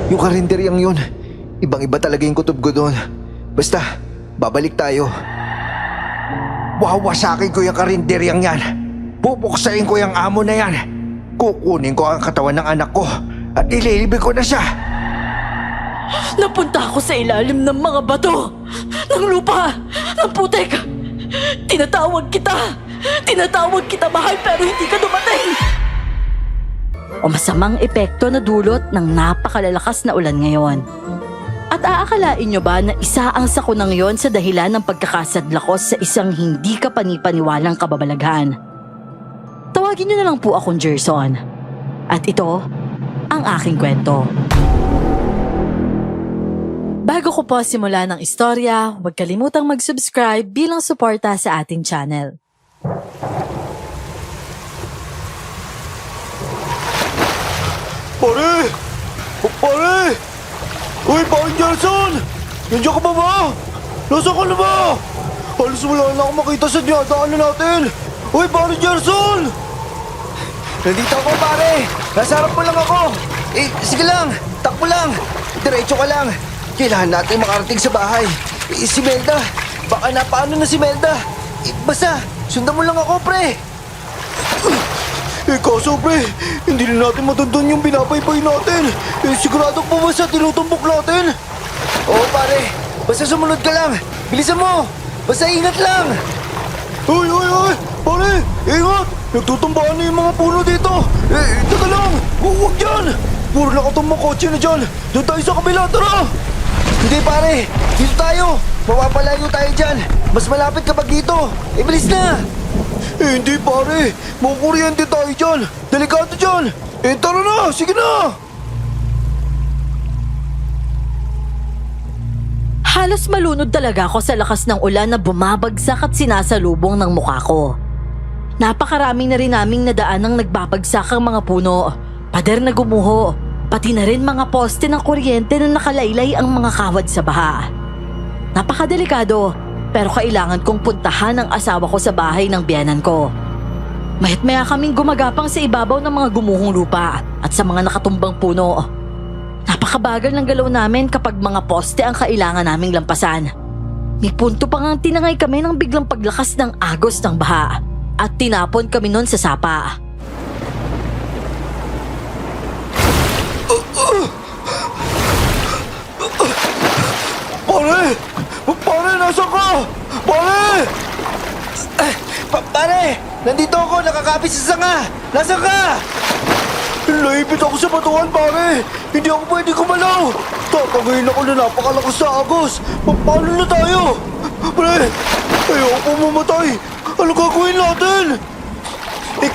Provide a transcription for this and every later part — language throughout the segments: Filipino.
Yung karinderyang yun, ibang-iba talaga yung kutob ko doon. Basta, babalik tayo. Wawasakin ko yung karinderyang yan. Pupuksain ko yung amo na yan. Kukunin ko ang katawan ng anak ko at ililibig ko na siya. Napunta ako sa ilalim ng mga bato, ng lupa, ng putek. Tinatawag kita mahal pero hindi ka dumating. O masamang epekto na dulot ng napakalalakas na ulan ngayon. At aakalain nyo ba na isa ang sakunang yon sa dahilan ng pagkakasadlakos sa isang hindi ka panipaniwalang kababalaghan? Tawagin nyo na lang po akong Gerson. At ito ang aking kwento. Bago ko po simulan ng istorya, huwag kalimutang mag-subscribe bilang suporta sa ating channel. Pare! Pare! Uy, Pare Gerson! Nandiyan ka pa ba? Nasaan ka na ba? Halos wala na akong makita sa dinadaanan natin. Uy, Pare Gerson! Nandito ako, pare. Nasa harap mo lang ako. Sige lang. Takbo lang. Diretso ka lang. Kailangan natin makarating sa bahay. Si Melda. Baka napaano na si Melda. Basta, sundan mo lang ako, pre. Kaso pre, hindi na natin matundun yung binabaybay natin. Sigurado po ba sa tinutumbok natin? Oo pare, basta sumunod ka lang. Bilisan mo, basta ingat lang. Uy! Pare, ingat! Nagtutumbahan na yung mga puno dito. Teka lang, huwag dyan. Puro nakatumbang kotse na dyan. Doon tayo sa kabila, tara. Hindi pare, dito tayo. Mapapalayo tayo dyan. Mas malapit kapag dito. Bilis na. Hindi pare, makukuryente tayo dyan. Delikado dyan. Tara na, sige na. Halos malunod talaga ako sa lakas ng ulan na bumabagsak at sinasalubong ng mukha ko. Napakaraming na rin naming nadaan ng nagbabagsak ang mga puno, pader na gumuho, pati na rin mga poste ng kuryente na nakalaylay ang mga kawad sa baha. Napakadelikado, pero kailangan kong puntahan ang asawa ko sa bahay ng biyenan ko. Mahit-maya kaming gumagapang sa ibabaw ng mga gumuhong lupa at sa mga nakatumbang puno. Napakabagal ng galaw namin kapag mga poste ang kailangan naming lampasan. May punto pa ngang tinangay kami ng biglang paglakas ng agos ng baha at tinapon kami nun sa sapa. Pare, nasaan ka? Pare, nandito ako, nakakapit sa sanga. Nasaan ka? Naipit ako sa batuhan, pare. Hindi ako pwede kumalaw. Tatagayin ako na napakalakas sa agos. Paano na tayo? Pre, ayoko mamatay. Ano gagawin natin?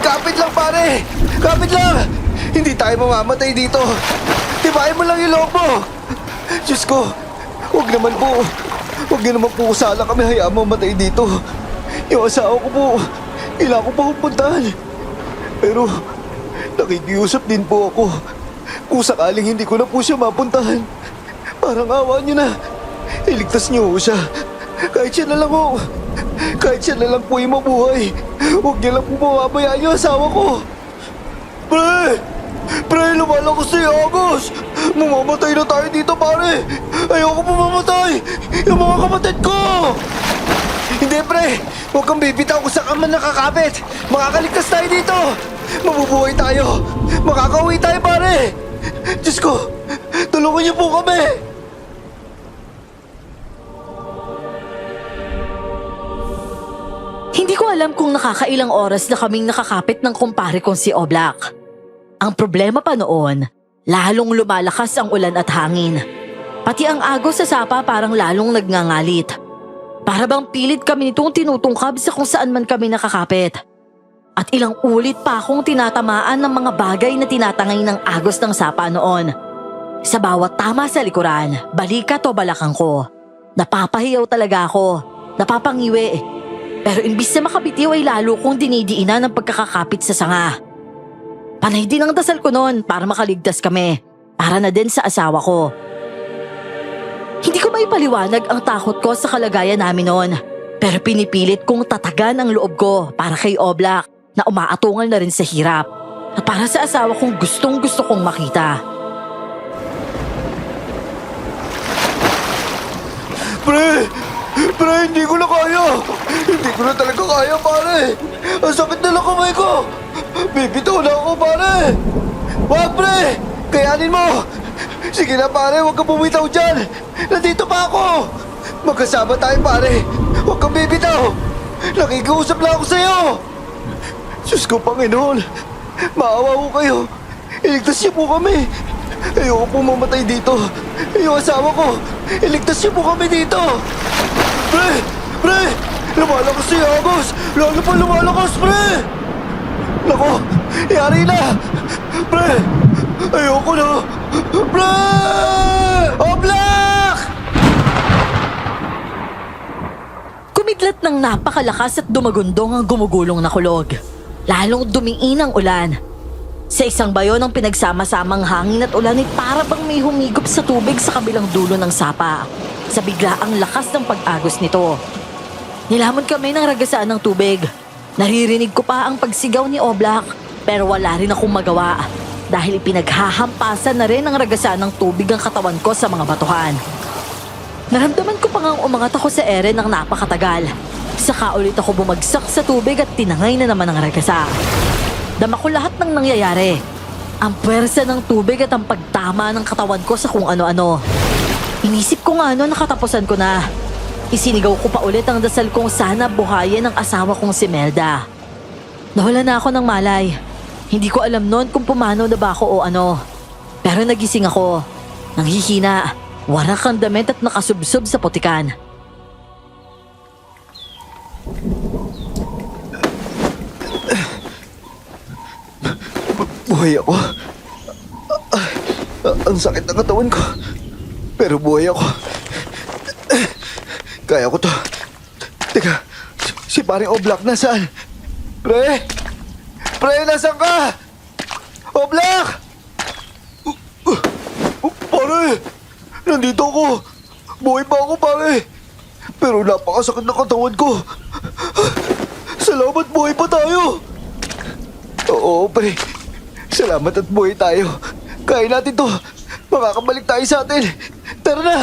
Kapit lang, pare. Kapit lang. Hindi tayo mamamatay dito. Tibayin mo lang yung loob mo. Diyos ko, huwag naman po. Huwag niyo naman po sana kami hayaan mamatay dito. Yung asawa ko po, kailangan ko pa pupuntahan. Pero nakikiusap din po ako. Kung sakaling hindi ko na po siya mapuntahan, parang awa niyo na. Iligtas niyo siya. Kahit siya na lang po. Kahit siya na lang po yung mabuhay. Huwag niya lang po mababayaan yung asawa ko. Pre, lumalakas na yung agos. Mamamatay na tayo dito, pare. Ayoko mamamatay. Yung mga kapatid ko. Hindi, pre. Huwag kang bibitaw kung saan ka man nakakapit. Makakaligtas tayo dito. Mabubuhay tayo. Makakauwi tayo, pare. Diyos ko, tulungan niyo po kami. Hindi ko alam kung nakakailang oras na kaming nakakapit ng kumpare kong si Oblak. Ang problema pa noon, lalong lumalakas ang ulan at hangin. Pati ang agos sa sapa parang lalong nagngangalit. Para bang pilit kami nitong tinutungkab sa kung saan man kami nakakapit. At ilang ulit pa akong tinatamaan ng mga bagay na tinatangay ng agos ng sapa noon. Sa bawat tama sa likuran, balikat o balakang ko. Napapahiyaw talaga ako, napapangiwi. Pero imbis na makabitiw ay lalo kong dinidiinan ng pagkakakapit sa sanga. Panay din ang dasal ko noon para makaligtas kami, para na din sa asawa ko. Hindi ko maipaliwanag ang takot ko sa kalagayan namin noon, pero pinipilit kong tatagan ang loob ko para kay Oblak na umaatungal na rin sa hirap at para sa asawa kong gustong gusto kong makita. Pre, hindi ko na kaya. Hindi ko na talaga kaya, pare. Ang sakit na lang kamay ko. Bibitaw na ako, pare. Wag, pre. Kayanin mo. Sige na, pare. Huwag kang bumitaw dyan. Nandito pa ako. Magkasama tayo, pare. Huwag kang bibitaw. Nakikiusap lang ako sa'yo. Diyos ko, Panginoon. Maawa ko kayo. Iligtas niyo po kami. Ayoko po mamatay dito. Yung asawa ko. Iligtas niyo po kami dito. Pre! Lumalakas si Agos! Lalo pa lumalakas, pre! Naku! Yari na! Pre! Ayoko na! Pre! Oblak! Kumidlat ng napakalakas at dumagundong ang gumugulong na kulog. Lalong dumiin ang ulan. Sa isang bayo ng pinagsama-samang hangin at ulan ay para bang may humigop sa tubig sa kabilang dulo ng sapa. Sa biglaang lakas ng pag-agos nito. Nilamon kami ng ragasaan ng tubig. Naririnig ko pa ang pagsigaw ni Oblak pero wala rin akong magawa dahil pinaghahampasan na rin ng ragasaan ng tubig ang katawan ko sa mga batuhan. Naramdaman ko pa ngang umangat ako sa ere ng napakatagal. Saka ulit ako bumagsak sa tubig at tinangay na naman ang ragasa. Dama ko lahat ng nangyayari. Ang puwersa ng tubig at ang pagtama ng katawan ko sa kung ano-ano. Inisip ko nga nakatapusan ko na. Isinigaw ko pa ulit ang dasal kong sana buhayin ang asawa kong si Melda. Nawala na ako ng malay. Hindi ko alam noon kung pumanaw na ba ako o ano. Pero nagising ako. Nanghihina, warak ang damit at nakasubsob sa putikan. Buhay ako. Ang sakit ng katawan ko. Pero buhay ako. Kaya ko to. Teka, si paring Oblak nasaan? Pre! Pre, nasaan ka? Oblak! Pare! Nandito ako. Buhay pa ako, pare. Pero napakasakit ng katawan ko. Salamat, buhay pa tayo. Oo, pre. Salamat at buhay tayo. Kaya natin to. Makakabalik tayo sa atin. Tara na!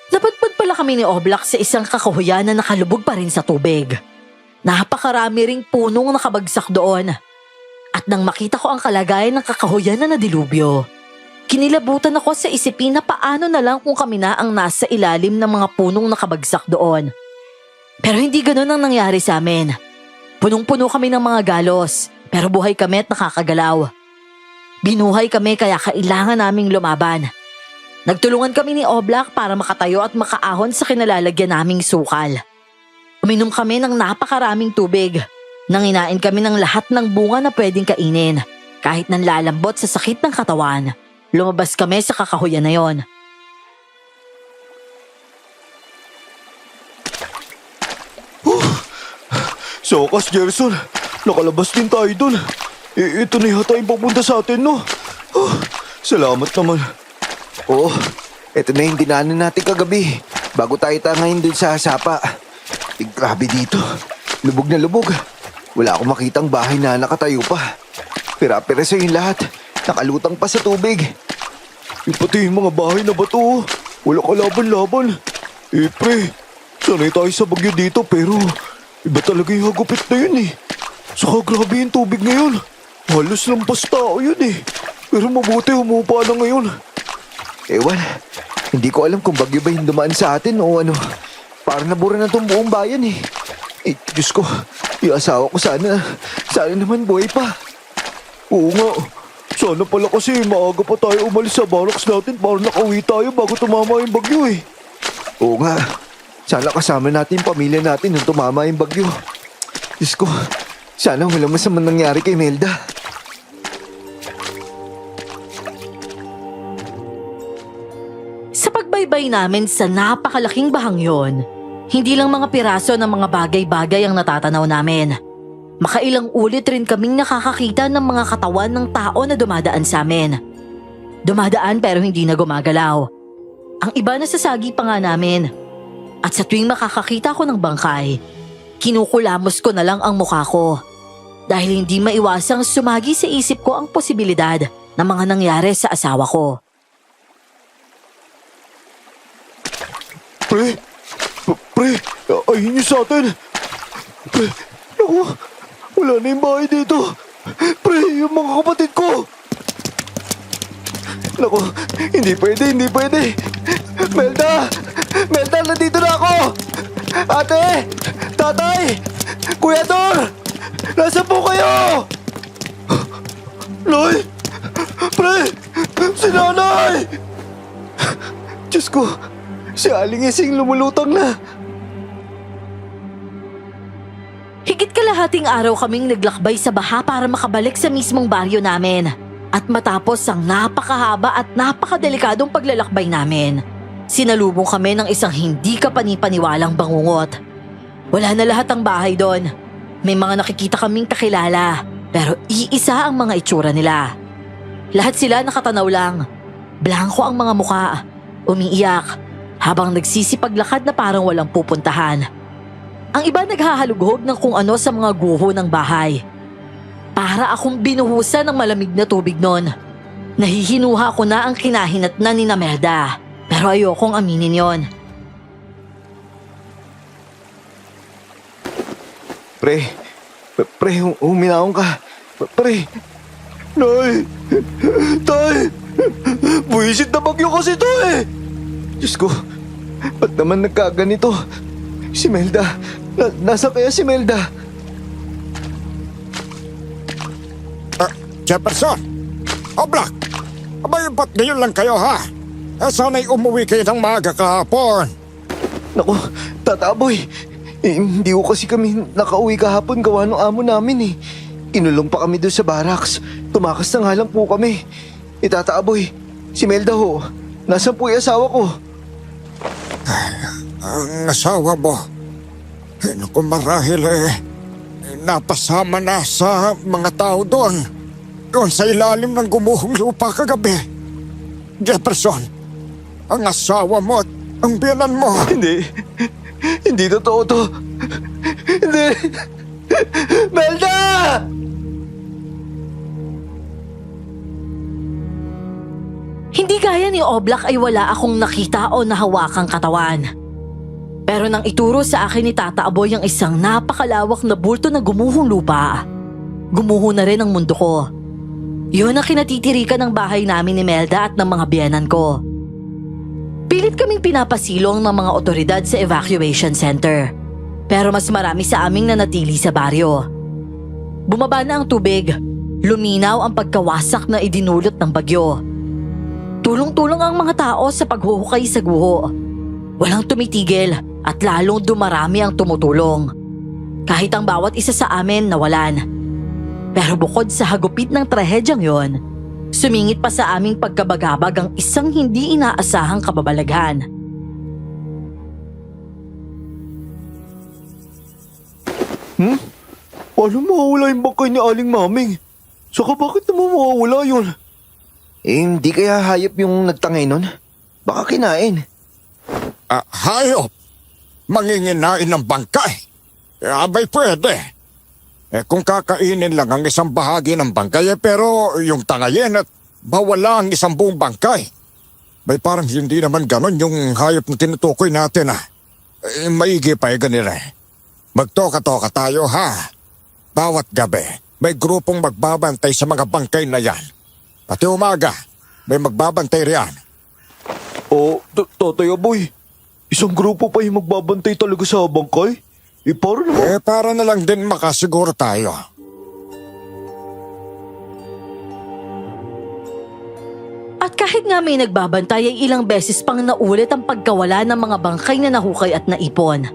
Napadpad pala kami ni Oblak sa isang kakahuyan na nakalubog pa rin sa tubig. Napakarami ring punong nakabagsak doon. At nang makita ko ang kalagayan ng kakahuyan na nadilubyo, kinilabutan ako sa isipin na paano na lang kung kami na ang nasa ilalim ng mga punong nakabagsak doon. Pero hindi ganun ang nangyari sa amin. Punong-puno kami ng mga galos, pero buhay kami at nakakagalaw. Binuhay kami kaya kailangan naming lumaban. Nagtulungan kami ni Oblak para makatayo at makaahon sa kinalalagyan naming sukal. Uminom kami ng napakaraming tubig. Nanginain kami ng lahat ng bunga na pwedeng kainin. Kahit nanlalambot sa sakit ng katawan, lumabas kami sa kakahuyan na yon. So, Kas Gerson, nakalabas din tayo dun. Ito na yata yung papunta sa atin, no? Salamat naman. Oo, ito na yung dinaanan natin kagabi. Bago tayo tangayin dun sa sapa. Grabe dito. Lubog na lubog. Wala akong makitang bahay na nakatayo pa. Pira-pira sa yung lahat. Nakalutang pa sa tubig. Pati yung mga bahay na bato. Wala kalaban-laban. Pre, sanay tayo sa bagyo dito pero iba talaga yung hagupit na yun eh. Saka grabe yung tubig ngayon. Halos lampas tao yun eh. Pero mabuti humupa na ngayon. Ewan, hindi ko alam kung bagyo ba yung dumaan sa atin o ano. Parang nabura na itong buong bayan eh. Diyos ko, yung asawa ko sana naman buhay pa. Oo nga, sana pala kasi maaga pa tayo umalis sa barracks natin para nakauwi tayo bago tumama yung bagyo eh. Oo nga, sana kasama natin yung pamilya natin nung tumama yung bagyo. Diyos ko, sana walang masamang nangyari kay Melda. Sa pagbaybay namin sa napakalaking bahang yon, hindi lang mga piraso ng mga bagay-bagay ang natatanaw namin. Makailang ulit rin kaming nakakakita ng mga katawan ng tao na dumadaan sa amin. Dumadaan pero hindi na gumagalaw. Ang iba nasasagi pa nga namin. At sa tuwing makakakita ko ng bangkay, kinukulamos ko na lang ang mukha ko. Dahil hindi maiwasang sumagi sa isip ko ang posibilidad ng mga nangyari sa asawa ko. Pre, ayun niyo sa atin. Pre, naku, wala na yung bahay dito. Pre, yung mga kapatid ko. Naku, hindi pwede. Melda, nandito na ako. Ate, tatay, Kuya Dor, nasa po kayo? Loy, pre, si nanay. Diyos ko, si Aling Ising lumulutang na. Higit kalahating araw kaming naglakbay sa baha para makabalik sa mismong baryo namin. At matapos ang napakahaba at napakadelikadong paglalakbay namin, sinalubong kami ng isang hindi kapanipaniwalang bangungot. Wala na lahat ang bahay doon. May mga nakikita kaming kakilala, pero iisa ang mga itsura nila. Lahat sila nakatanaw lang. Blanko ang mga muka, umiiyak, habang nagsisipaglakad na parang walang pupuntahan. Ang iba naghahalughog ng kung ano sa mga guho ng bahay. Para akong binuhusan ng malamig na tubig noon. Nahihinuha ko na ang kinahinatnan ni Melda, pero ayokong aminin yon. Pre, huminahon ka. Pre, Nay, Tay, buwisit na bagyo kasi to eh. Diyos ko, ba't naman nagkaganito? Si Melda, nasa kaya si Melda? Jefferson! Oblak! Abay, ba't ngayon lang kayo ha? Sana'y umuwi kayo ng maaga kahapon. Naku, Tata Boy, hindi ko kasi kami nakauwi kahapon gawa ng amo namin eh. Inulong pa kami doon sa barracks. Tumakas na nga lang po kami. Tata Boy, si Melda ho, nasan po yung asawa ko? Ang asawa mo, naku marahil napasama na sa mga tao doon. Doon sa ilalim ng gumuhong lupa kagabi. Jefferson, ang asawa mo at ang biyanan mo. Hindi totoo to. Hindi. Melda! Hindi gaya ni Oblak ay wala akong nakita o nahawakang katawan. Pero nang ituro sa akin ni Tata Aboy ang isang napakalawak na bulto na gumuhong lupa, gumuho na rin ang mundo ko. Yun ang kinatitirikan ng bahay namin ni Melda at ng mga biyanan ko. Pilit kaming pinapasilong ng mga otoridad sa evacuation center. Pero mas marami sa aming nanatili sa baryo. Bumaba na ang tubig. Luminaw ang pagkawasak na idinulot ng bagyo. Tulong-tulong ang mga tao sa paghuhukay sa guho. Walang tumitigil at lalong dumarami ang tumutulong. Kahit ang bawat isa sa amin nawalan. Pero bukod sa hagupit ng trahedyang yon, sumingit pa sa aming pagkabagabag ang isang hindi inaasahang kababalaghan. Paano mawawala yung bangkay ni Aling Maming? Saka bakit naman mawawala yun? Hindi kaya hayop yung nagtangay nun? Baka kinain. Hayop! Manginginain ng bangkay? Abay pwede. Kung kakainin lang ang isang bahagi ng bangkay, pero yung tangayin at bawala ang isang buong bangkay. May parang hindi naman ganon yung hayop na tinutukoy natin maigi pa ganire. Magtoka-toka tayo ha. Bawat gabi, may grupong magbabantay sa mga bangkay na yan. Pati umaga, may magbabantay riyan. Tatay Aboy, isang grupo pa yung magbabantay talaga sa bangkay? Para na lang din makasiguro tayo. At kahit nga may nagbabantay ay ilang beses pang naulit ang pagkawala ng mga bangkay na nahukay at naipon.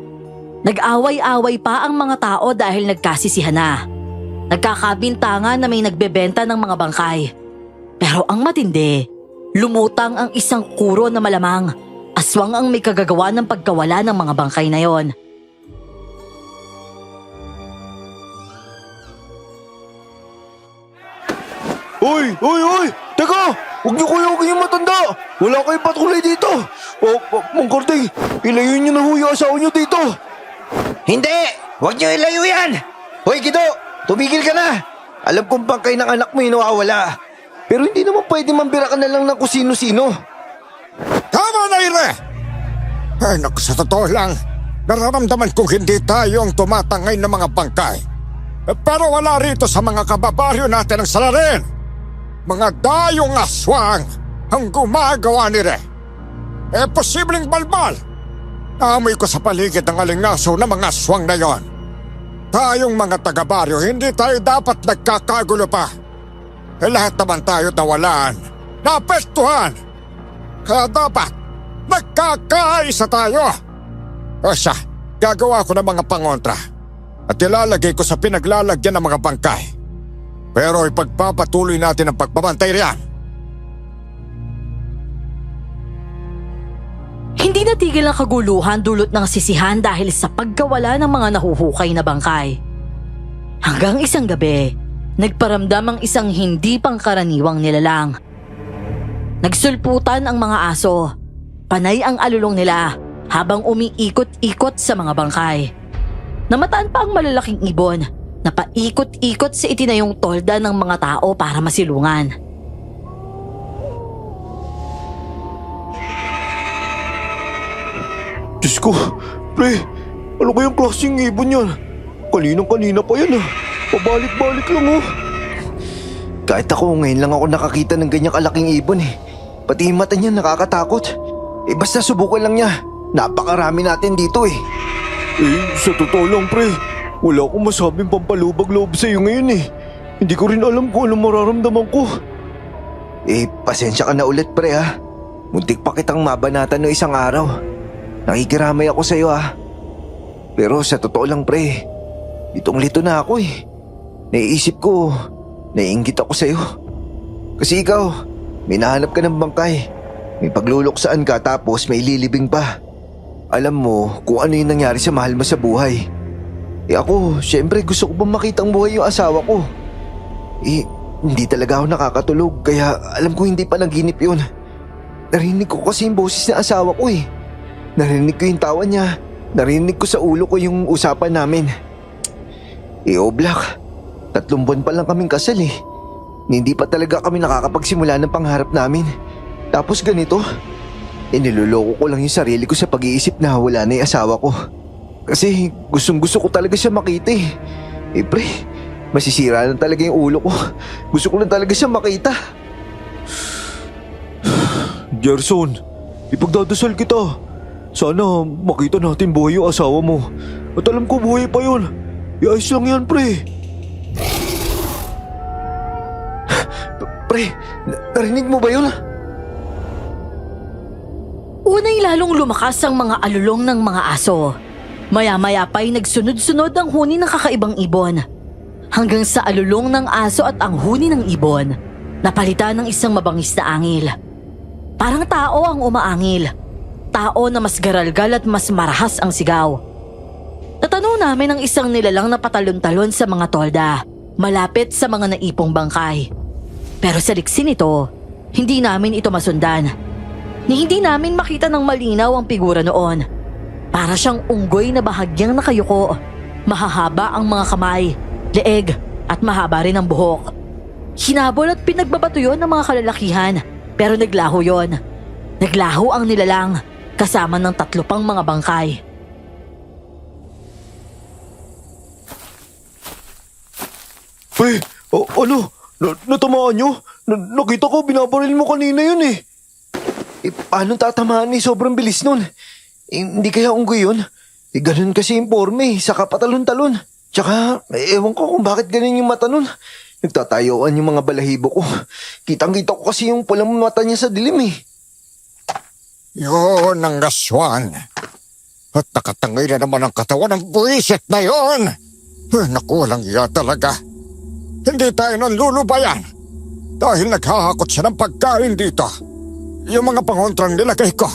Nag-away-away pa ang mga tao dahil nagkasisihan na. Nagkakabintangan na may nagbebenta ng mga bangkay. Pero ang matindi, lumutang ang isang kuro na malamang. Aswang ang may kagagawa ng pagkawala ng mga bangkay na yon. Hoy! Teka! Huwag niyo kuyogin yung matanda! Wala kayong patrolay dito! Mang Korting, ilayo niyo na ho yung asawa niyo dito! Hindi! Huwag niyo ilayo yan! Hoy, Gido! Tumigil ka na! Alam kong bangkay ng anak mo yung nawawala. Pero hindi naman pwede mambira ka na lang ng kung sino-sino. Tama na, Ire! Ay, naku, sa totoo lang, nararamdaman kong hindi tayo ang tumatangay ng mga bangkay. Pero wala rito sa mga kababaryo natin ang salarin. Mga dayong aswang ang gumagawa ni Re. Posibleng balbal. Amoy ko sa paligid ng alingaso ng mga aswang na yon. Tayong mga taga-baryo, hindi tayo dapat nagkakagulo pa. Lahat naman tayo nawalan, naapektuhan. Kaya dapat nagkakaisa tayo. O siya, gagawa ko ng mga pangontra at ilalagay ko sa pinaglalagyan ng mga bangkay. Pero ipagpapatuloy natin ang pagbabantay riyan. Hindi natigil ang kaguluhan dulot ng sisihan dahil sa pagkawala ng mga nahuhukay na bangkay. Hanggang isang gabi, nagparamdam ang isang hindi pangkaraniwang nilalang. Nagsulputan ang mga aso. Panay ang alulong nila habang umiikot-ikot sa mga bangkay. Namataan pa ang malalaking ibon na paikot-ikot sa itinayong tolda ng mga tao para masilungan. Diyos ko, pre, ano kayang klaseng ibon yan? Kaninang-kanina pa yan ah. Pabalik-balik lang oh. Kahit ako ngayon lang ako nakakita ng ganyang kalaking ibon eh. Pati yung mata niya nakakatakot. Basta subukan lang niya. Napakarami natin dito eh. Sa totoo lang pre, wala akong masabing pampalubag loob sa'yo ngayon eh. Hindi ko rin alam kung anong mararamdaman ko. Pasensya ka na ulit pre ha. Muntik pa kitang mabanatan no isang araw. Nakikiramay ako sa'yo ha. Pero sa totoo lang pre, litong-lito na ako eh. Naiisip ko, naiinggit ako sa'yo. Kasi ikaw, may nahanap ka ng bangkay. May pagluluksaan ka tapos may lilibing pa. Alam mo kung ano yung nangyari sa mahal mo sa buhay. Ako, syempre gusto ko bang makita ang buhay yung asawa ko. Hindi talaga ako nakakatulog kaya alam ko hindi pa naginip yun. Narinig ko kasi yung boses ng asawa ko eh. Narinig ko yung tawa niya. Narinig ko sa ulo ko yung usapan namin. Oblak, 3 buwan pa lang kaming kasal eh. Hindi pa talaga kami nakakapagsimula ng pangarap namin. Tapos ganito, niloloko ko lang yung sarili ko sa pag-iisip na wala na yung asawa ko. Kasi gustong-gusto ko talaga siya makita eh. Pre, masisira lang talaga yung ulo ko. Gusto ko lang talaga siya makita. Gerson, ipagdadasal kita. Sana makita natin buhay yung asawa mo. At alam ko buhay pa yun. Iayos lang yan, pre. Pre, narinig mo ba yun? Unay lalong lumakas ang mga alulong ng mga aso. Maya-maya pa'y nagsunod-sunod ang huni ng kakaibang ibon. Hanggang sa alulong ng aso at ang huni ng ibon, napalitan ng isang mabangis na angil. Parang tao ang umaangil. Tao na mas garalgal at mas marahas ang sigaw. Natanong namin ang isang nilalang na patalon-talon sa mga tolda, malapit sa mga naipong bangkay. Pero sa liksin ito, hindi namin ito masundan. Ni hindi namin makita ng malinaw ang figura noon. Para siyang unggoy na bahagyang nakayuko. Mahahaba ang mga kamay, leeg at mahaba rin ang buhok. Hinabol at pinagbabato yon ng mga kalalakihan pero naglaho yon. Naglaho ang nilalang kasama ng 3 pang mga bangkay. Pre, ano? Natamaan nyo? Nakita ko binabaril mo kanina yun eh. Paano tatamaan eh? Sobrang bilis nun. Hindi kaya unggoy yun? Ganun kasi yung forme, saka patalon-talon. Tsaka, ewan ko kung bakit ganun yung mata nun. Nagtatayuan yung mga balahibo ko. Kitang-kita ko kasi yung pulang mata niya sa dilim eh. Yun ang aswang. At nakatangay na naman ang katawan ng buwisit na yun. Naku, walang iya talaga. Hindi tayo nanlulubayan. Dahil naghahakot siya ng pagkain dito. Yung mga pangontrang nilagay ko,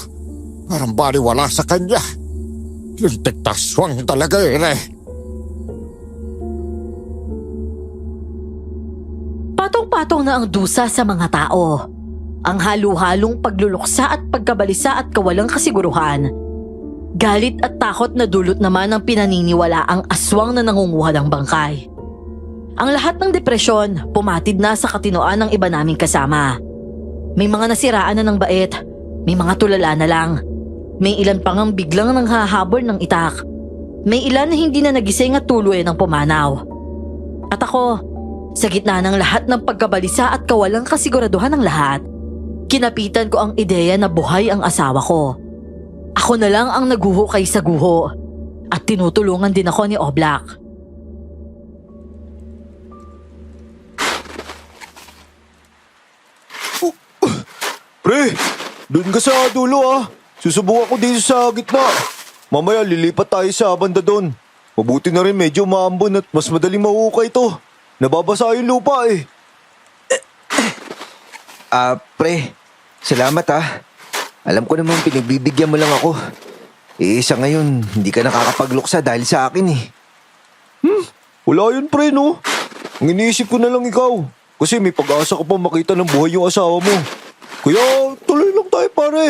parang baliwala sa kanya. Lintik na aswang talaga yun eh. Patong-patong na ang dusa sa mga tao. Ang halu-halong pagluluksa at pagkabalisa at kawalang kasiguruhan. Galit at takot na dulot naman ang pinaniniwala ang aswang na nangunguha ng bangkay. Ang lahat ng depresyon pumatid na sa katinoan ng iba naming kasama. May mga nasiraan na ng bait, may mga tulala na lang. May ilan pang ang biglang nang hahabol ng itak. May ilan na hindi na nagising at tuluyan ng pumanaw. At ako, sa gitna ng lahat ng pagkabalisa at kawalang kasiguraduhan ng lahat, kinapitan ko ang ideya na buhay ang asawa ko. Ako na lang ang naguhukay sa guho at tinutulungan din ako ni Oblak. Pre, doon ka sa dulo Susubukan ko dito sa gitna. Mamaya lilipat tayo sa banda doon. Mabuti na rin medyo maambon at mas madaling mahukay ito. Nababasa yung lupa Pre, salamat Alam ko naman pinagbibigyan mo lang ako. Sa ngayon, hindi ka nakakapagluksa dahil sa akin Wala yun pre no. Ang iniisip ko na lang ikaw. Kasi may pag-asa ka pa makita ng buhay yung asawa mo. Kaya tuloy lang tayo pare.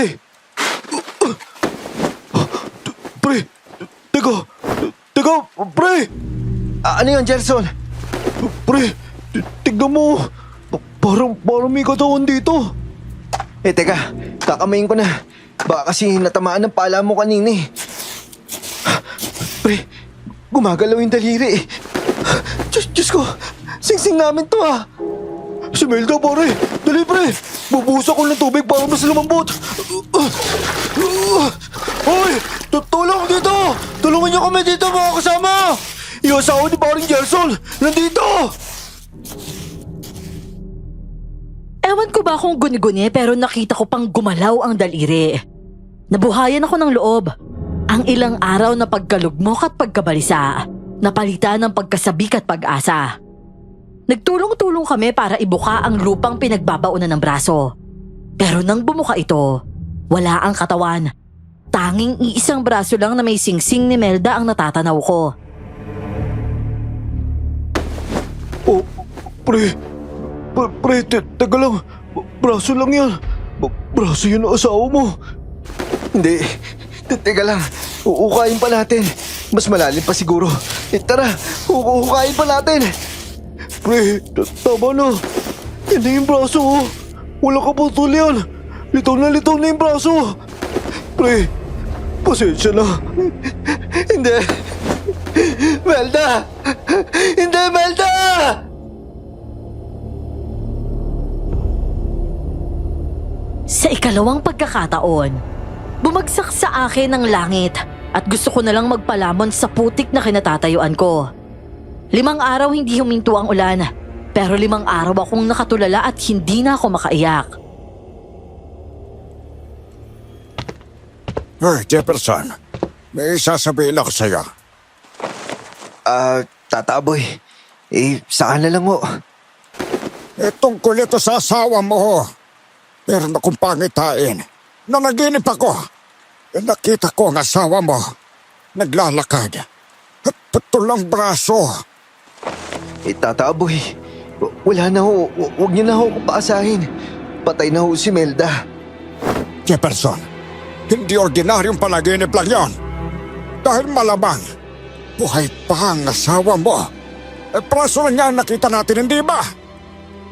Pre, teka, pre! Ano yun, Gerson? Pre, tignan mo. Parang may katawan dito. Teka, kakamayin ko na. Baka kasi natamaan ng pala mo kanina Pre, gumagalaw yung daliri Diyos ko, sing-sing namin to Si Melda pare, dali pre. Bubuhusan ko ng tubig para mas lumambot. Hoy, tulong dito! Tulungan niyo kami dito mga kasama! Yung asawa ni paring Gerson, nandito! Ewan ko ba kung guni-guni pero nakita ko pang gumalaw ang daliri. Nabuhayan ako ng loob. Ang ilang araw na pagkalugmok at pagkabalisa, napalitan ng pagkasabik at pag-asa. Nagtulong-tulong kami para ibuka ang lupang pinagbabaunan ng braso. Pero nang bumuka ito, wala ang katawan. Tanging iisang braso lang na may singsing ni Melda ang natatanaw ko. Oh, pre, teka lang. Braso lang yan. Braso yun ang asawa mo. Hindi, teka lang. Uukayin pa natin. Mas malalim pa siguro. Tara, uukayin pa natin. Pre, tama na. Yan na yung braso Wala ka putol yan. Litaw na yung braso. Pre, pasensya na. Hindi. Melda! Hindi, Melda! Sa ikalawang pagkakataon, bumagsak sa akin ang langit at gusto ko na lang magpalamon sa putik na kinatatayuan ko. 5 araw hindi huminto ang ulan, pero 5 araw akong nakatulala at hindi na ako makaiyak. Jefferson, may sasabihin ako sa'yo. Tata Aboy, saan na lang Tungkol ito sa asawa mo. Meron akong pangitain. Nanaginip ako. Nakita ko ang asawa mo. Naglalakad. At patulang braso. Tata Aboy, wala na Huwag niyo na ako paasahin. Patay na si Melda. Jefferson, hindi ordinaryong panaginip lang yon. Dahil malamang, buhay pa ang asawa mo. Braso lang nga nakita natin, hindi ba?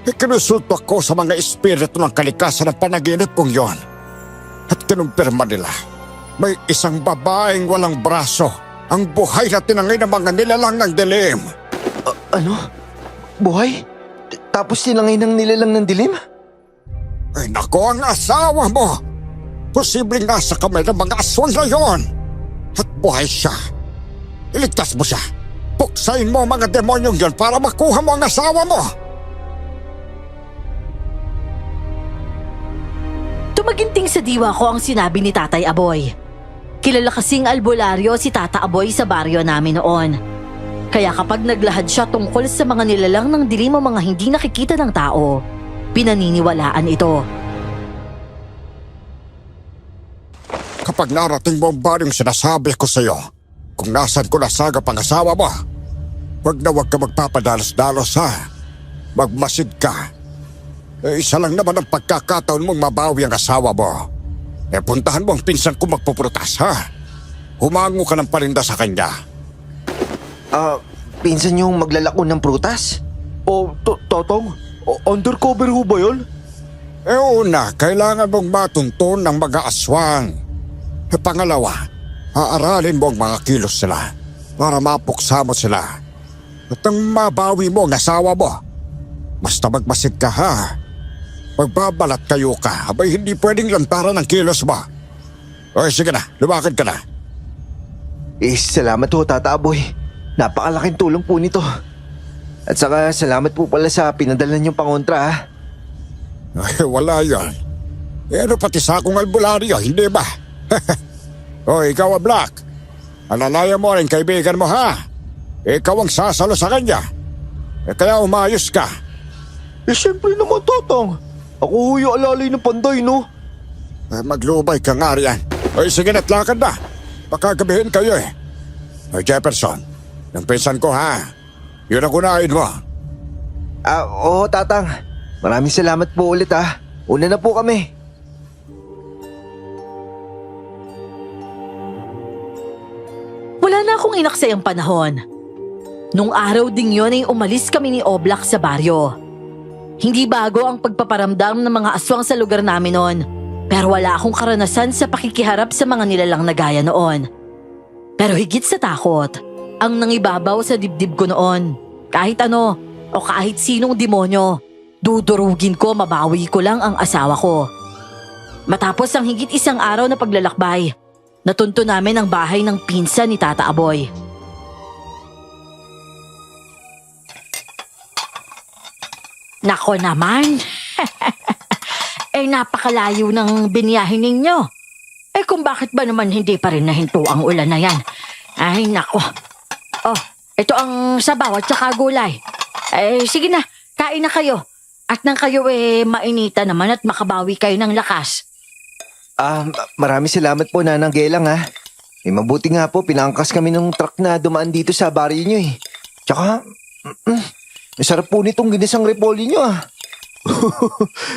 Kinusulto ako sa mga espiritu ng kalikasan ng panaginip kong yon. At kinumpirma nila, may isang babaeng walang braso ang buhay na tinangay ng mga nilalang ng dilim. Ano? Buhay? Tapos tinangay ng nilalang ng dilim? Ay nako, ang asawa mo! Posibleng nasa kamay ng mga aswang na yon. At buhay siya. Iligtas mo siya. Puksain mo ang mga demonyong yon para makuha mo ang asawa mo. Tumaginting sa diwa ko ang sinabi ni Tatay Aboy. Kilala kasing albularyo si Tata Aboy sa baryo namin noon. Kaya kapag naglahad siya tungkol sa mga nilalang ng dilim o mga hindi nakikita ng tao, pinaniniwalaan ito. Kapag narating mo ba yung sinasabi ko sa'yo, kung nasan ko nasagap ang asawa mo, wag ka magpapadalos-dalos Magmasid ka. Isa lang naman ang pagkakataon mong mabawi ang asawa mo. Puntahan mo ang pinsan ko magpuprutas Humango ka ng parinda sa kanya. Pinsan yung maglalako ng prutas? Tatang, undercover ho ba yan? Una, kailangan mong matunton ng mga aswang. Pangalawa, aaralin mo ang mga kilos nila para mapuksa mo sila. At ang mabawi mo ang asawa mo. Basta magmasid ka ha. Magbabalat kayo ka, abay hindi pwedeng lantaran ng kilos mo. O sige na, lumakad ka na. Salamat ho, Tata Aboy. Napakalaking tulong po nito. At saka salamat po pala sa pinadala niyong pangontra ha. Ay, wala yan. Ano pati sa akong albularyo, hindi ba? O ikaw, Black. Alalayan mo rin kaibigan mo ha. Ikaw ang sasalo sa kanya. Kaya umayos ka. Siyempre naman, Tatang. Ako ho yung alalay ng panday, no? Maglubay ka nga riyan. O sige na't lakad na. Baka gabihin kayo eh. O Jefferson, ng pinsan ko ha. Yun ang kunain mo. Oo, Tatang. Maraming salamat po ulit ha. Una na po kami. Wala na akong inaksayang panahon. Nung araw ding yun ay umalis kami ni Oblak sa baryo. Hindi bago ang pagpaparamdam ng mga aswang sa lugar namin noon. Pero wala akong karanasan sa pakikiharap sa mga nilalang na gaya noon. Pero higit sa takot, ang nangibabaw sa dibdib ko noon. Kahit ano, o kahit sinong demonyo, dudurugin ko, mabawi ko lang ang asawa ko. Matapos ang higit isang araw na paglalakbay, natunto namin ang bahay ng pinsan ni Tata Aboy. Nako naman, napakalayo ng biniyahin ninyo. Kung bakit ba naman hindi pa rin nahinto ang ulan na yan? Ay nako. Oh, ito ang sabaw at saka gulay. Sige na, kain na kayo. At nang kayo mainita naman at makabawi kayo ng lakas. Maraming salamat po, Nanang Gelang ha. Mabuti nga po, pinangkas kami ng truck na dumaan dito sa baryo nyo eh. Tsaka, masarap po nitong ginisang repolyo nyo ah.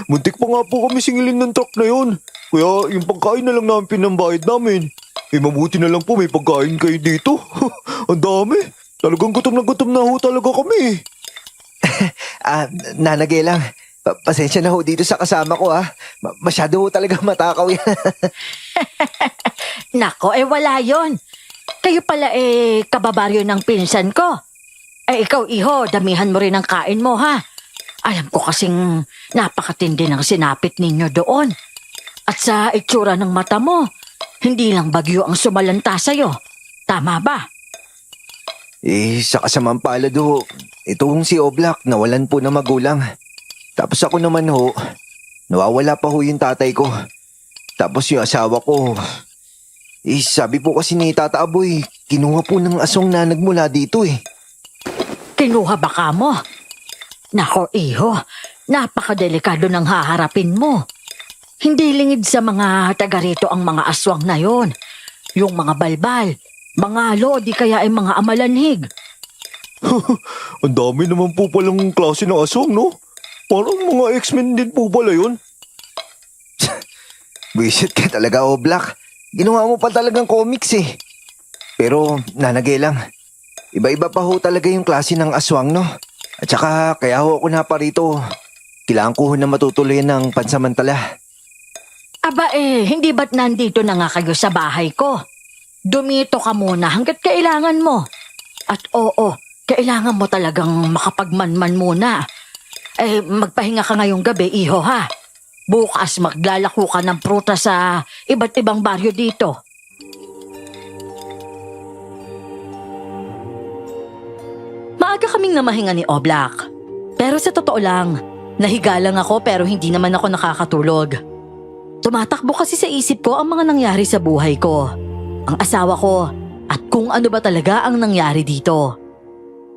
Muntik pa nga po kami singilin ng truck na yun. Kaya yung pagkain na lang namin pinambayad namin. Mabuti na lang po may pagkain kayo dito. Ang dami. Talagang gutom na ho talaga kami. Nana Gelang, pasensya na ho dito sa kasama ko ha. Masyado ho talaga matakaw yan. Nako, wala yon. Kayo pala kababaryo ng pinsan ko. Ikaw iho, damihan mo rin ang kain mo ha. Alam ko kasing napakatindi ng sinapit ninyo doon. At sa itsura ng mata mo, hindi lang bagyo ang sumalanta sa'yo. Tama ba? Sa kasamang palad ho, itong si Oblak nawalan po ng magulang. Tapos ako naman ho, nawawala pa ho yung tatay ko. Tapos yung asawa ko, sabi po kasi ni Tata Aboy, kinuha po ng asong na nagmula dito eh. Kinuha ba ka mo? Nako iho, napakadelikado ng haharapin mo. Hindi lingid sa mga taga rito ang mga aswang na yon. Yung mga balbal, mga alo, di kaya ay mga amalanhig. Ang dami naman po palang klase ng aswang, no? Parang mga X-Men din po pala yun. Buisit ka talaga, Oblak. Ginawa mo pa talagang comics eh. Pero, nanagelang, iba-iba pa ho talaga yung klase ng aswang, no? At saka, kaya ho ako naparito. Kailangan ko ho na matutuloy ng pansamantala. Aba hindi ba't nandito na nga kayo sa bahay ko? Dumito ka muna hanggat kailangan mo. At oo, kailangan mo talagang makapagmanman muna. Magpahinga ka ngayong gabi, iho ha. Bukas maglalako ka ng pruta sa iba't ibang baryo dito. Maaga kaming namahinga ni Oblak. Pero sa totoo lang, nahiga lang ako pero hindi naman ako nakakatulog. Tumatakbo kasi sa isip ko ang mga nangyari sa buhay ko, ang asawa ko, at kung ano ba talaga ang nangyari dito.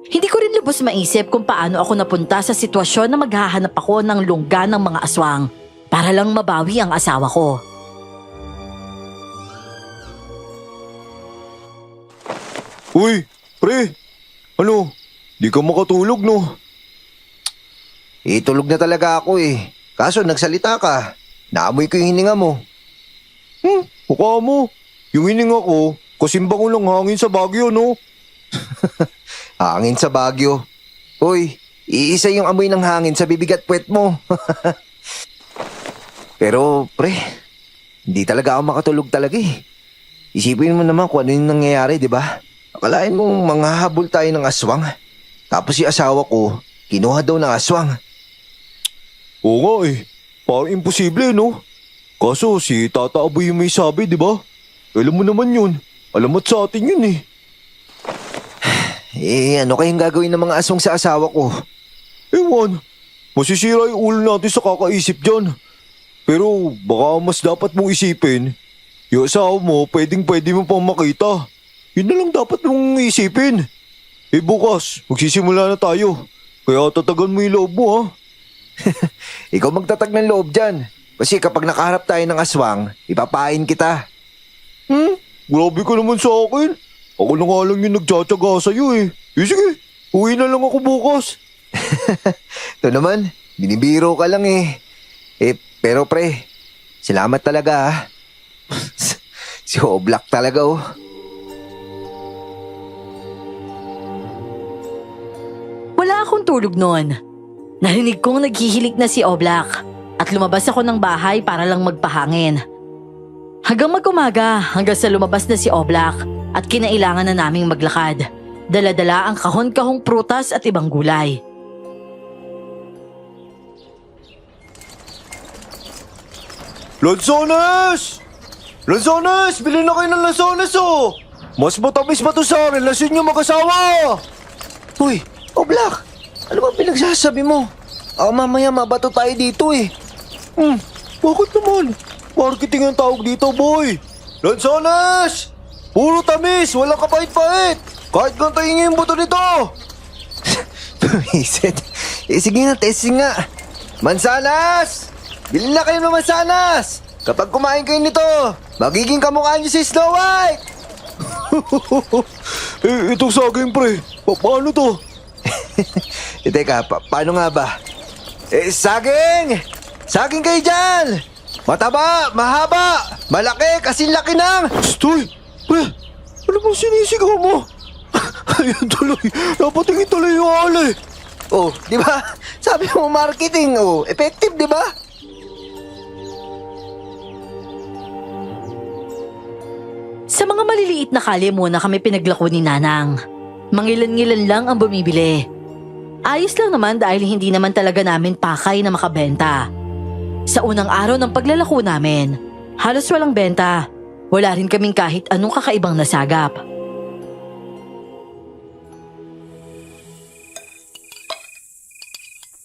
Hindi ko rin lubos maisip kung paano ako napunta sa sitwasyon na maghahanap ako ng lungga ng mga aswang para lang mabawi ang asawa ko. Uy, pre. Ano? Di ka makatulog, no? Tulog na talaga ako eh. Kaso nagsalita ka. Naamoy ko yung hininga mo. Mukha mo. Yung hininga ko, kasimbang ko lang hangin sa Baguio, no? Hangin sa Baguio. Uy, Iisa yung amoy ng hangin sa bibig at puwet mo. Pero, pre, hindi talaga ako makatulog talaga eh. Isipin mo naman kung ano yung nangyayari, di ba? Akalain mo manghahabol tayo ng aswang. Tapos yung asawa ko, kinuha daw ng aswang. Oo nga eh. Parang imposible, no? Kaso si Tata Aboy yung may sabi, di ba? Alam mo naman yun. Alamat sa atin yun eh. Ano kayang gagawin ng mga aswang sa asawa ko? Ewan, masisira yung ulo natin sa kakaisip dyan. Pero baka mas dapat mong isipin, yung asawa mo pwede mo pang makita. Yun na lang dapat mong isipin. Bukas, magsisimula na tayo. Kaya tatagan mo yung loob mo ha. Ikaw magtatag ng loob dyan. Kasi kapag nakaharap tayo ng aswang, ipapain kita. Grabe ka naman sa akin. Ako na nga lang yung nagtsatsaga sa'yo eh. Sige, uwi na lang ako bukas. Ito naman, binibiro ka lang eh. Pero pre, salamat talaga ha. Si Oblak talaga oh. Wala akong tulog noon. Narinig kong naghihilik na si Oblak at lumabas ako ng bahay para lang magpahangin. Hanggang mag-umaga, hanggang sa lumabas na si Oblak at kinailangan na naming maglakad. Dala-dala ang kahon-kahong prutas at ibang gulay. Lanzones! Lanzones! Bili na kayo ng lanzones oh! Mas matamis pa to sa relasyon niyo mag-asawa! Uy, Oblak, ano ba pinagsasabi mo? Mamaya mabato tayo dito eh. Bakit naman? Marketing ang tawag dito, boy! Lanzones! Puro tamis! Walang kapait-pait! Kahit gantayin niyo yung buto nito! Tumisit. Sige nga, testing nga. Mansanas! Bilhin na kayo ng mansanas! Kapag kumain kayo nito, magiging kamukha niyo si Snow White! Itong saging pre, paano to? Teka, paano nga ba? Saging! Saging kayo dyan! Mataba, mahaba, malaki, kasing laki ng... Stoy! Pre, ano bang sinisigaw mo? Ayun tuloy, napatingin tuloy yung ali. Oh, di ba? Sabi mo marketing, oh, effective, di ba? Sa mga maliliit na kalye muna kami pinaglako ni Nanang. Mangilan-ngilan lang ang bumibili. Ayos lang naman dahil hindi naman talaga namin pakay na makabenta. Sa unang araw ng paglalako namin, halos walang benta. Wala rin kaming kahit anong kakaibang nasagap.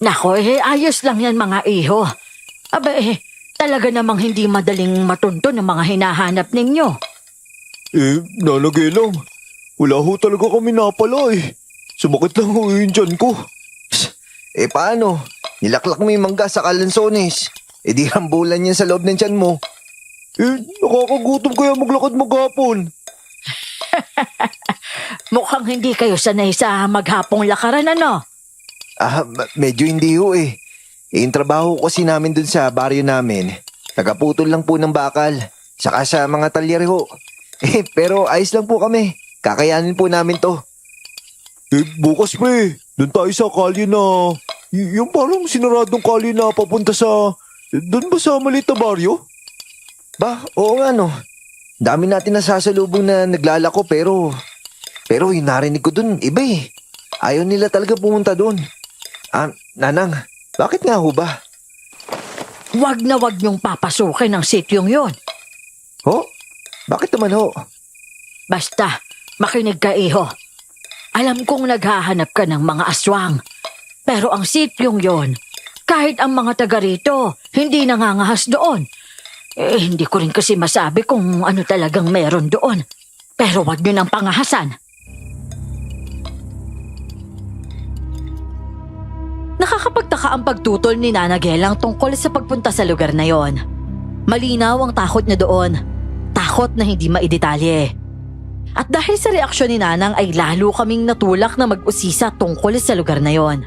Nako ayos lang yan mga iho. Aba talaga namang hindi madaling matunto ng mga hinahanap ninyo. Nanagilang. Wala ho talaga kami napala eh. Sumakit lang ho yung tiyan ko. Paano? Nilaklak mo yung mangga sa kalansones. Di rambulan yan sa loob ng tiyan mo. Nakakagutom kaya maglakad maghapon. Mukhang hindi kayo sanay sa maghapong lakaran ano? Medyo hindi ho eh. Yung trabaho kasi namin dun sa baryo namin, tagaputol lang po ng bakal, saka sa mga talyer ho. Pero ayos lang po kami. Kakayanin po namin to. Bukas pre, doon tayo sa kalye na... yung parang sinaradong kalye na papunta sa... Doon ba sa maliit na baryo? Ba, oo nga no. Dami natin nasasalubong na naglalako pero yung narinig ko dun, iba eh. Ayaw nila talaga pumunta dun. Nanang, bakit nga ho ba? Wag na wag niyong papasukin ang sityong yon. Ho? Bakit naman ho? Basta, makinig ka iho. Alam kong naghahanap ka ng mga aswang. Pero ang sityong yon, kahit ang mga taga rito, hindi nangangahas doon. Hindi ko rin kasi masabi kung ano talagang meron doon. Pero wag niyo nang pangahasan. Nakakapagtaka ang pagtutol ni Nana Gelang tungkol sa pagpunta sa lugar na yon. Malinaw ang takot niya doon. Takot na hindi maidetalye. At dahil sa reaksyon ni Nanang ay lalo kaming natulak na mag-usisa tungkol sa lugar na yon.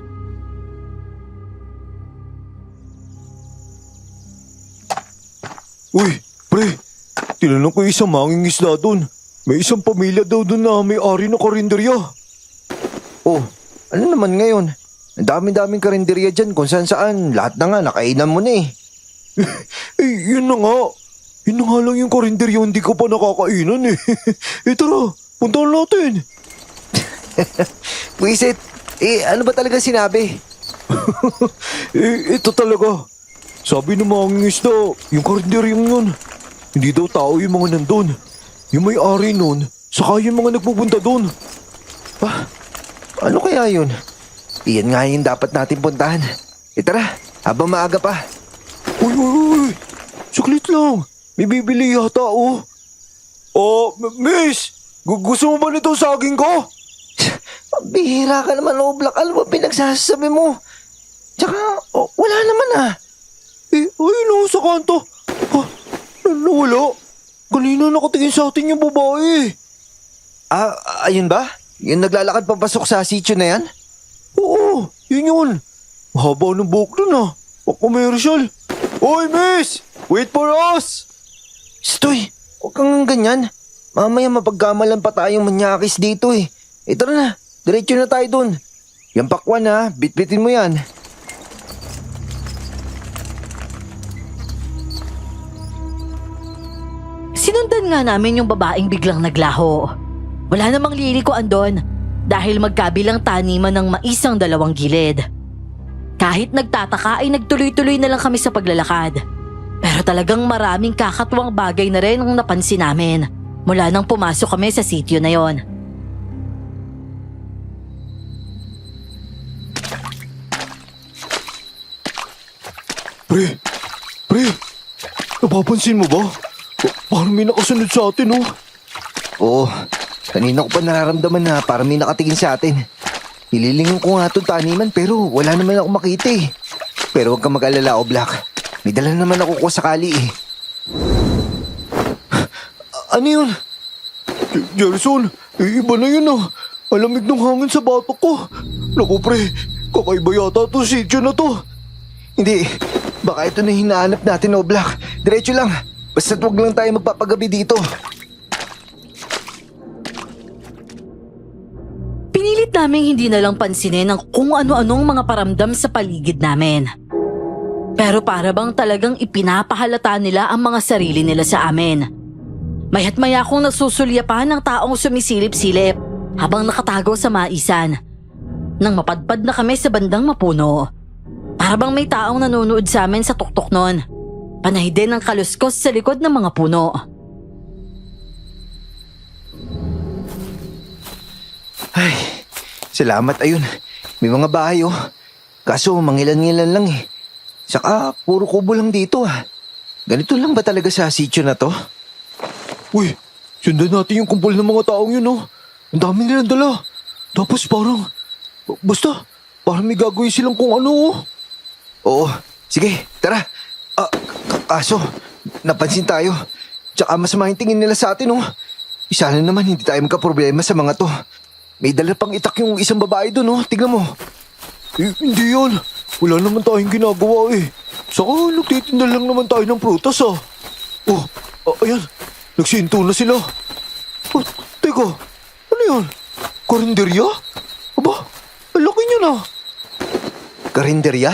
Uy, pre, tinanong ko isang mangingisda doon. May isang pamilya daw doon na may-ari ng karinderya. Oh, ano naman ngayon? Ang daming-daming karinderya dyan kung saan-saan. Lahat na nga, nakainan mo na eh. Yun na nga. Yun na nga lang yung karinderya hindi ko pa nakakainan eh. Tara, puntahan natin. Puisit, ano ba talaga sinabi? Ito talaga. Sabi ng mga ngisda, yung karinderyang yun. Hindi daw tao yung mga nandun. Yung may-ari nun, saka yung mga nagpupunta dun. Ano kaya yun? Iyan nga yung dapat natin puntahan. Tara, habang maaga pa. Uy! Saglit lang. May bibili yata, oh. Miss! Gusto mo ba nitong saging ko? Bihira ka naman, Oblak. Ano ba pinagsasabi mo? Tsaka, wala naman ah. Ayun sa kanto. Nawala. Kanina nakatingin sa atin yung babae. Ayun ba? Yung naglalakad papasok sa sitio na yan? Oo, yun. Mahaba ng buhok nun ah. Pa-commercial. Oy, miss! Wait for us! Stoy, huwag kang ganyan. Mamaya mapagkamalan pa tayong manyakis dito eh. Tara na, diretso na tayo dun. Yan pakwan ha, bitbitin mo yan. Sinundan nga namin yung babaeng biglang naglaho. Wala namang lilikuan doon dahil magkabilang taniman ng maisang dalawang gilid. Kahit nagtataka ay nagtuloy-tuloy na lang kami sa paglalakad. Pero talagang maraming kakatuwang bagay na rin ang napansin namin mula nang pumasok kami sa sitio na yon. Pre, napapansin mo ba? Parang may nakasunod sa atin, oh. Oo, kanina ko pa nararamdaman na parang may nakatingin sa atin. Nililingon ko nga itong taniman pero wala naman ako makita eh. Pero huwag kang mag-alala, Oblak. May dala naman ako kung sakali eh. Ano yun? Jerson, iba na yun ah. Alamig ng hangin sa batok ko. Naku pre, kakaiba yata itong sitio na to. Hindi, baka ito na hinahanap natin, Oblak. Diretso lang. Basta't huwag lang tayo magpapagabi dito. Pinilit naming hindi na lang pansinin ang kung ano-anong mga paramdam sa paligid namin. Pero para bang talagang ipinapahalata nila ang mga sarili nila sa amin. Maya't maya akong nasusulyapan ng taong sumisilip-silip habang nakatago sa maisan. Nang mapadpad na kami sa bandang mapuno, para bang may taong nanonood sa amin sa tuktok nun. Panay din ang kaluskos sa likod ng mga puno. Ay, salamat ayun. May mga bahay oh. Kaso mangilan-ngilan lang eh. Saka puro kubo lang dito ah. Ganito lang ba talaga sa sitio na to? Uy, sundan natin yung kumpol ng mga taong yun, oh. Ang dami nilang dala. Tapos parang, parang may gagawin silang kung ano, oh. Oo, sige, tara. Kaso, napansin tayo. Tsaka masamahing tingin nila sa atin, oh. Sana naman hindi tayo magka-problema sa mga to. May dala pang itak yung isang babae dun, oh. Tignan mo. Hindi yan. Wala naman tayong ginagawa eh. Saka nagtitinda lang naman tayo ng prutas ah. Ayan. Nagsinto na sila. Teka. Ano yan? Karinderya? Aba, ang laki niya na. Karinderya?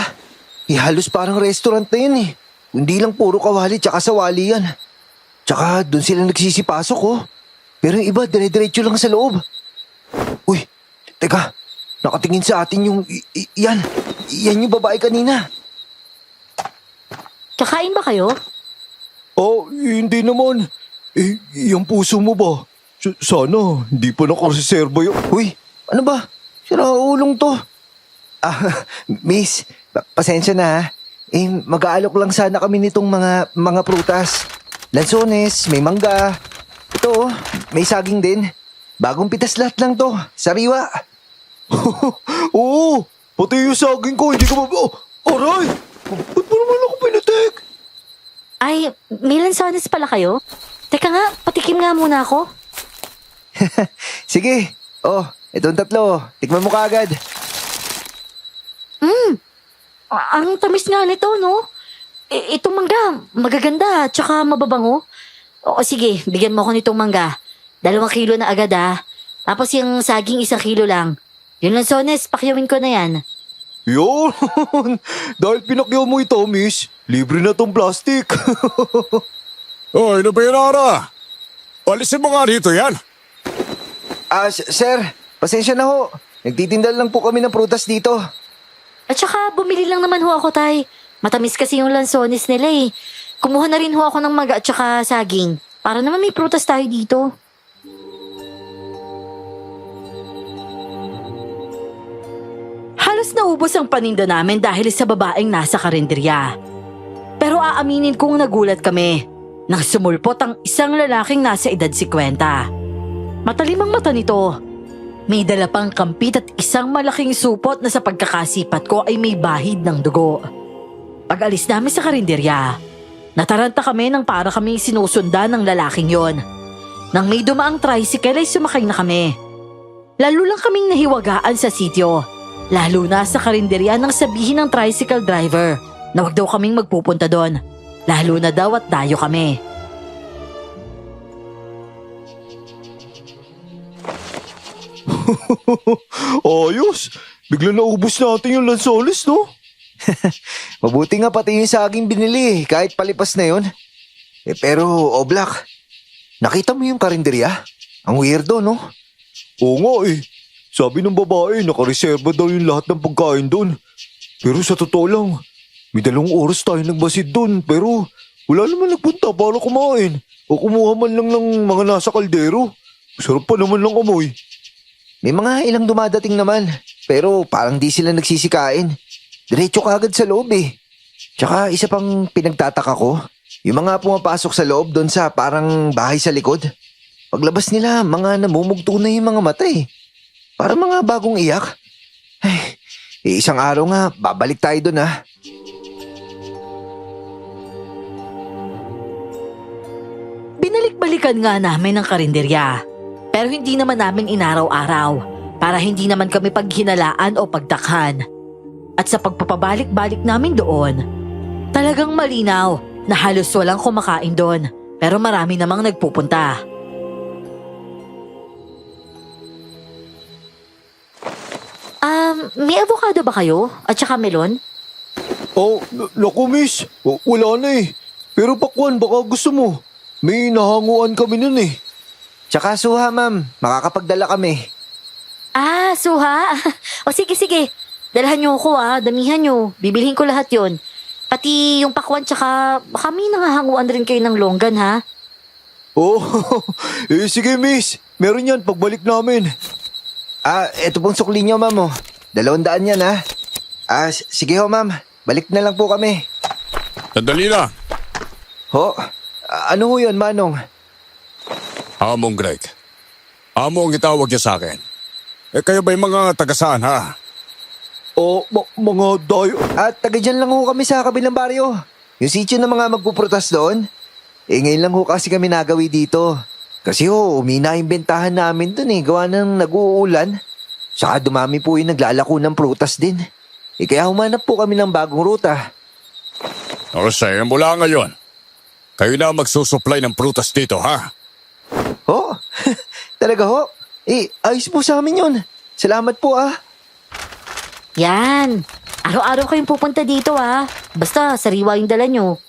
Halos parang restaurant na yun eh. Hindi lang puro kawali tsaka sawali yan. Tsaka dun sila nagsisipasok oh. Pero yung iba dire-diretso lang sa loob. Uy, teka. Nakatingin sa atin yung... Yan yung babae kanina. Kakain ba kayo? Hindi naman. Yung puso mo ba? Sana, hindi pa nakareserba yun. Uy, ano ba? Sira ulong to. Miss, pasensya na ha. Mag-aalok lang sana kami nitong mga prutas. Lansones, may mangga. Ito, may saging din. Bagong pitas lahat lang to. Sariwa. Oo, pati yung saging ko, hindi ko aray! Ba't mo naman ako pinatek? Ay, may lansones pala kayo? Teka nga, patikim nga muna ako. Sige. Itong tatlo. Tikman mo kaagad. Ang tamis nga nito, no? Itong mangga, magaganda, tsaka mababango. O sige, bigyan mo ako nitong mangga. 2 kilo na agad ah. Tapos yung saging 1 kilo lang. Yung lansones, pakyawin ko na yan. Yun! Dahil pinakyaw mo ito, miss, libre na tong plastic. Oy, ano ba yun, Ara? Alisin mo nga dito yan. Sir, pasensya na ho. Nagtitinda lang po kami ng prutas dito. At saka bumili lang naman ho ako, tay. Matamis kasi yung lansones nila eh. Kumuha na rin ho ako ng maga at saka saging. Para naman may prutas tayo dito. Halos naubos ang paninda namin dahil sa babaeng nasa karinderya. Pero aaminin kong nagulat kami nang sumulpot ang isang lalaking nasa edad 50. Matalimang mata nito. May dala pang kampit at isang malaking supot na sa pagkakasipat ko ay may bahid ng dugo. Pag alis namin sa karinderya, nataranta kami nang para kaming sinusundan ng lalaking yon. Nang may dumaang tricycle ay sumakay na kami. Lalo lang kaming nahiwagaan sa sityo. Lalo na sa karinderya nang sabihin ng tricycle driver na wag daw kaming magpupunta doon. Lalo na daw at dayo kami. Ayos! Bigla naubos natin yung lansones, no? Mabuti nga pati yung saging binili kahit palipas na yun. Pero, Oblak, nakita mo yung karinderya? Ang weirdo, no? Oo nga eh. Sabi ng babae, nakareserba daw yung lahat ng pagkain doon. Pero sa totoo lang, may 2 oras tayo nagbasid doon pero wala naman nagpunta para kumain o kumuha man lang ng mga nasa kaldero. Sarap pa naman lang amoy. May mga ilang dumadating naman, pero parang di sila nagsisikain. Diretso ka agad sa loob eh. Tsaka isa pang pinagtataka ko, yung mga pumapasok sa loob doon sa parang bahay sa likod. Paglabas nila, mga namumugto na yung mga mata eh. Parang mga bagong iyak. Ay, isang araw nga, babalik tayo doon ah. Binalik-balikan nga namin ang karinderya. Pero hindi naman namin inaraw-araw para hindi naman kami paghinalaan o pagtakhan. At sa pagpapabalik-balik namin doon, talagang malinaw na halos walang kumakain doon pero marami namang nagpupunta. May avocado ba kayo? At saka melon? Oh, naku miss, wala na eh. Pero pakwan, baka gusto mo. May nahanguan kami nun eh. Tsaka suha ma'am, makakapagdala kami. Suha? O sige. Dalahan niyo ako damihan niyo. Bibilhin ko lahat yon. Pati yung pakwan tsaka baka may nangahanguan rin kayo ng longgan ha? Oh, sige miss. Meron yan pagbalik namin. Eto pong sukli niyo ma'am oh. 200 yan ha. Sige ho ma'am, balik na lang po kami. Sandali na. Ho? Ano ho yun, Manong? Among Greg. Amo ang itawag niya sa akin. Kayo ba'y mga tagasaan ha? Mga dayo. Taga dyan lang ho kami sa kabilang baryo. Yung sityo ng mga magpuprotas doon. Ngayon lang ho kasi kami nagawi dito. Kasi umina yung bentahan namin doon gawa ng nag-uulan. Saka dumami po yung naglalako ng prutas din. Kaya humanap po kami ng bagong ruta. O sige, mula ngayon. Kayo na magsusupply ng prutas dito ha? Ho? Talaga ho? Ayos po sa amin yun. Salamat po Yan. Araw-araw kayong pupunta dito Basta sariwa yung dala nyo.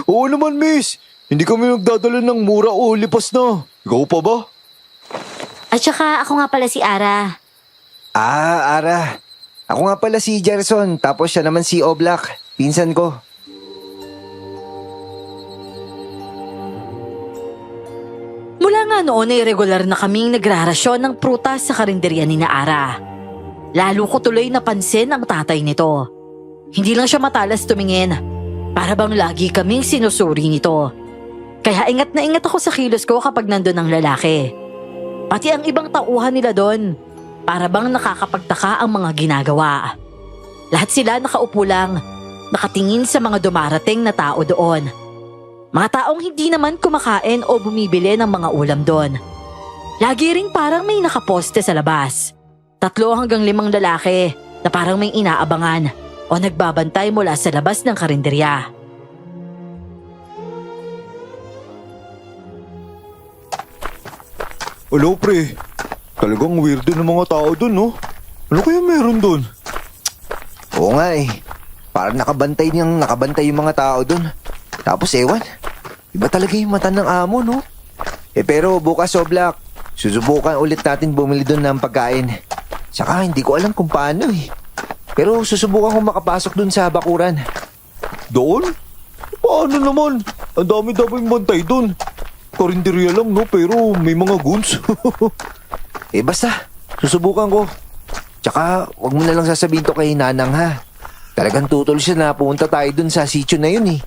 Oo naman miss. Hindi kami nagdadala ng mura o lipas na. Ikaw pa ba? At saka ako nga pala si Ara. Ara. Ako nga pala si Gerson, tapos siya naman si Oblak, pinsan ko. Mula nga noon ay regular na kaming nagrarasyon ng prutas sa karinderya ni Ara. Lalo ko tuloy napansin ang tatay nito. Hindi lang siya matalas tumingin. Para bang lagi kaming sinusuri nito. Kaya ingat na ingat ako sa kilos ko kapag nandun ang lalaki. Pati ang ibang tauhan nila doon. Para bang nakakapagtaka ang mga ginagawa. Lahat sila nakaupo lang, nakatingin sa mga dumarating na tao doon. Mga taong hindi naman kumakain o bumibili ng mga ulam doon. Lagi ring parang may nakaposte sa labas. 3 hanggang 5 lalaki na parang may inaabangan o nagbabantay mula sa labas ng karinderya. Hello pre, talagang weirdo ng mga tao dun no? Ano kaya meron dun? Oo nga eh. Parang nakabantay yung mga tao dun. Tapos ewan, iba talaga yung mata ng amo, no? Pero bukas, Oblak, susubukan ulit natin bumili dun ng pagkain. Saka hindi ko alam kung paano eh. Pero susubukan kong makapasok dun sa bakuran. Doon? Paano naman? Ang dami-daming bantay doon. Karinderya lang, no? Pero may mga goons. Basta, susubukan ko. Tsaka, wag mo na lang sasabihin to kay Nanang, ha? Talagang tutol siya na pumunta tayo dun sa sitio na yun, eh.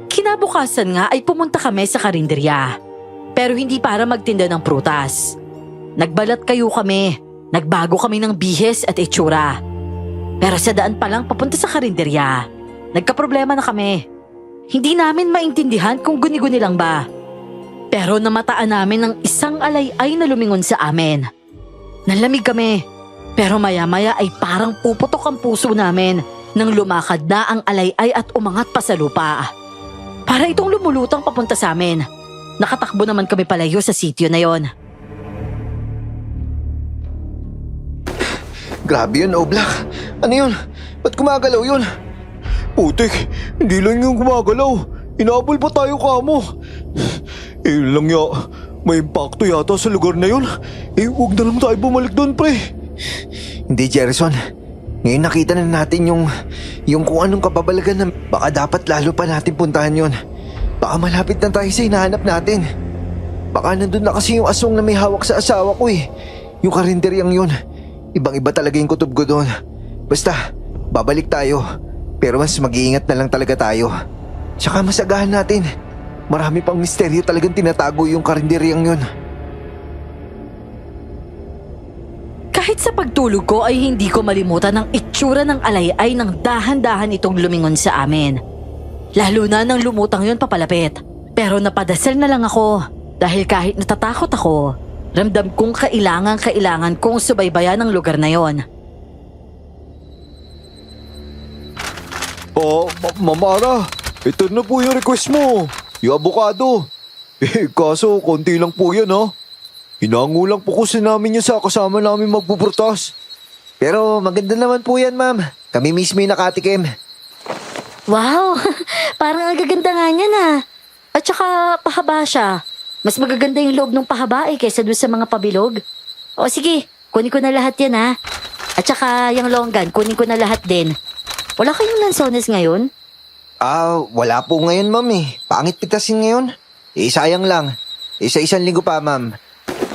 Kinabukasan nga ay pumunta kami sa karinderya. Pero hindi para magtinda ng prutas. Nagbalat kayo kami. Nagbago kami ng bihes at itsura. Pero sa daan pa lang papunta sa karinderya, nagkaproblema na kami. Hindi namin maintindihan kung guni-guni lang ba. Pero namataan namin ng isang alay-ay na lumingon sa amin. Nalamig kami. Pero maya-maya ay parang puputok ang puso namin nang lumakad na ang alay-ay at umangat pa sa lupa. Para itong lumulutang papunta sa amin. Nakatakbo naman kami palayo sa sitio na yon. Grabe yun, Oblak. Ano yun? Ba't gumagalaw yun? Putik, hindi lang yung gumagalaw. Inabol pa tayo kamo. Lang ya, may impacto yata sa lugar na yun. Huwag na lang tayo bumalik doon, pre. Hindi, Jerison. Ngayon nakita na natin yung kung anong kapabalagan na baka dapat lalo pa natin puntahan yun. Baka malapit na tayo sa hinahanap natin. Baka nandun na kasi yung aswang na may hawak sa asawa ko eh. Yung karinderyang yun. Ibang-iba talaga yung kutob ko doon. Basta, babalik tayo. Pero mas mag-iingat na lang talaga tayo. Tsaka masagahan natin. Marami pang misteryo talagang tinatago yung karinderyang yun. Kahit sa pagtulog ko ay hindi ko malimutan ang itsura ng alay-ay ng dahan-dahan itong lumingon sa amin. Lalo na nang lumutang yun papalapit. Pero napadasal na lang ako dahil kahit natatakot ako, ramdam kong kailangan kong subaybayan ang lugar na yon. Mamara, ito na po yung request mo. Yung avocado. Kaso konti lang po yan, ha? Hinangulang po kasi namin yan sa kasama namin magpuprotas. Pero maganda naman po yan, ma'am. Kami mismo yung nakatikim. Wow! Parang ang gaganda nga niya na. At saka pahaba siya. Mas magaganda yung loob ng pahaba kaysa doon sa mga pabilog. O sige, kunin ko na lahat yan ha. At saka yung longgan, kunin ko na lahat din. Wala kayong lansones ngayon? Wala po ngayon, ma'am eh. Pangit pitasin ngayon. Sayang lang. Isa-isang linggo pa, ma'am.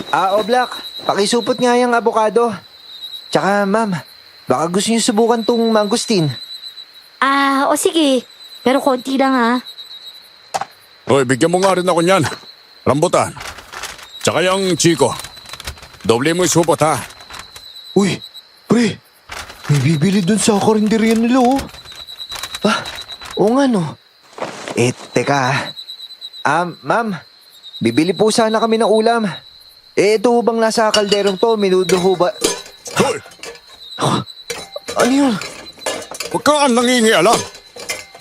Oblak, pakisupot nga yung avocado. Tsaka, ma'am, baka gusto niyo subukan tong mangustin. O sige. Pero konti lang ha. Hoy, bigyan mo nga rin ako niyan. Rambutan. Tsaka yung chiko. Doble mo yung supot, ha? Uy, pre. May bibili dun sa karinderya nila, oh. Oo nga, no. Teka. Ma'am, bibili po sana kami ng ulam. Ito bang nasa kalderong to, minudo ho ba? Hoy! Ano yun? Huwag kang nangingialam.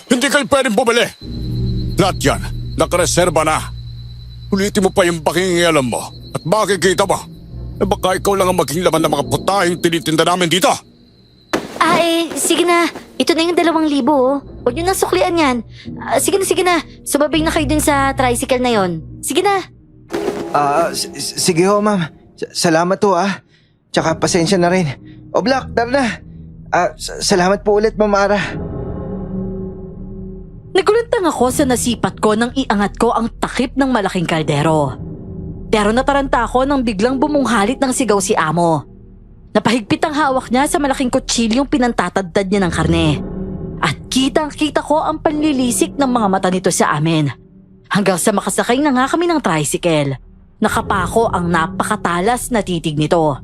Hindi kayo pwedeng bumili. Lahat yan, nakareserba na. Ulitin mo pa yung pakingialam mo at makikita mo. Baka ikaw lang ang maging laman ng mga putahing tinitinda namin dito. Sige na. Ito na yung 2,000 oh. Huwag nyo nang suklian yan. Sige na. Sumabay na kayo dun sa tricycle na yon. Sige na. Sige ho, ma'am. Salamat ho, Tsaka pasensya na rin. Oblak, tara na. Salamat po ulit, Ma'am Ara. Nagulantang ako sa nasipat ko nang iangat ko ang takip ng malaking kaldero. Pero nataranta ako nang biglang bumunghalit ng sigaw si Amo. Napahigpit ang hawak niya sa malaking kutsilyong pinantatadtad niya ng karne. At kitang-kita ko ang panlilisik ng mga mata nito sa amin. Hanggang sa makasakay na nga kami ng tricycle. Nakapako ang napakatalas na titig nito.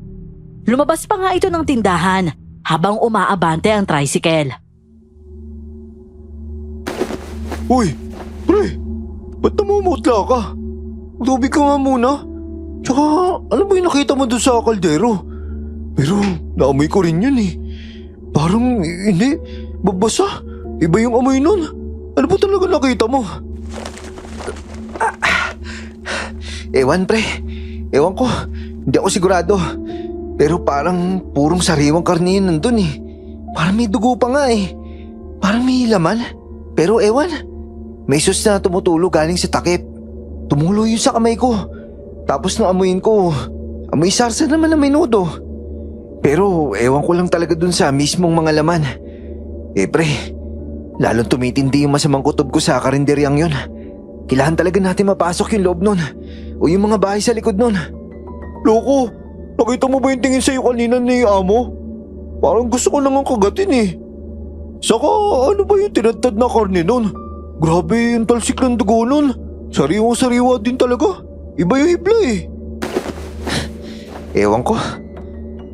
Lumabas pa nga ito ng tindahan habang umaabante ang tricycle. Uy, pre. Ba't namumutla ka? Tubig ka nga muna. Tsaka, ano ba yung nakita mo doon sa kaldero? Pero, naamoy ko rin yun eh. Parang, hindi. Babasa. Iba yung amoy nun. Ano ba talaga nakita mo? Ewan, pre. Ewan ko, hindi ako sigurado. Pero parang purong sariwang karne yun nandun eh. Parang may dugo pa nga eh. Parang may laman. Pero ewan, may sus na tumutulo galing sa takip. Tumulo yun sa kamay ko. Tapos nung amuyin ko, amoy sarsa naman na menudo. Pero ewan ko lang talaga dun sa mismong mga laman. Pre, lalong tumitindi yung masamang kutob ko sa karinderyang yun. Kailangan talaga natin mapasok yung loob nun. O yung mga bahay sa likod nun. Loko, nakita mo ba yung tingin sa'yo kanina ni Amo? Parang gusto ko nang kagatin eh. Saka ano ba yung tinadtad na karne nun? Grabe yung talsik ng dugo nun. Sariwang-sariwa din talaga. Iba yung hibla eh. Ewan ko.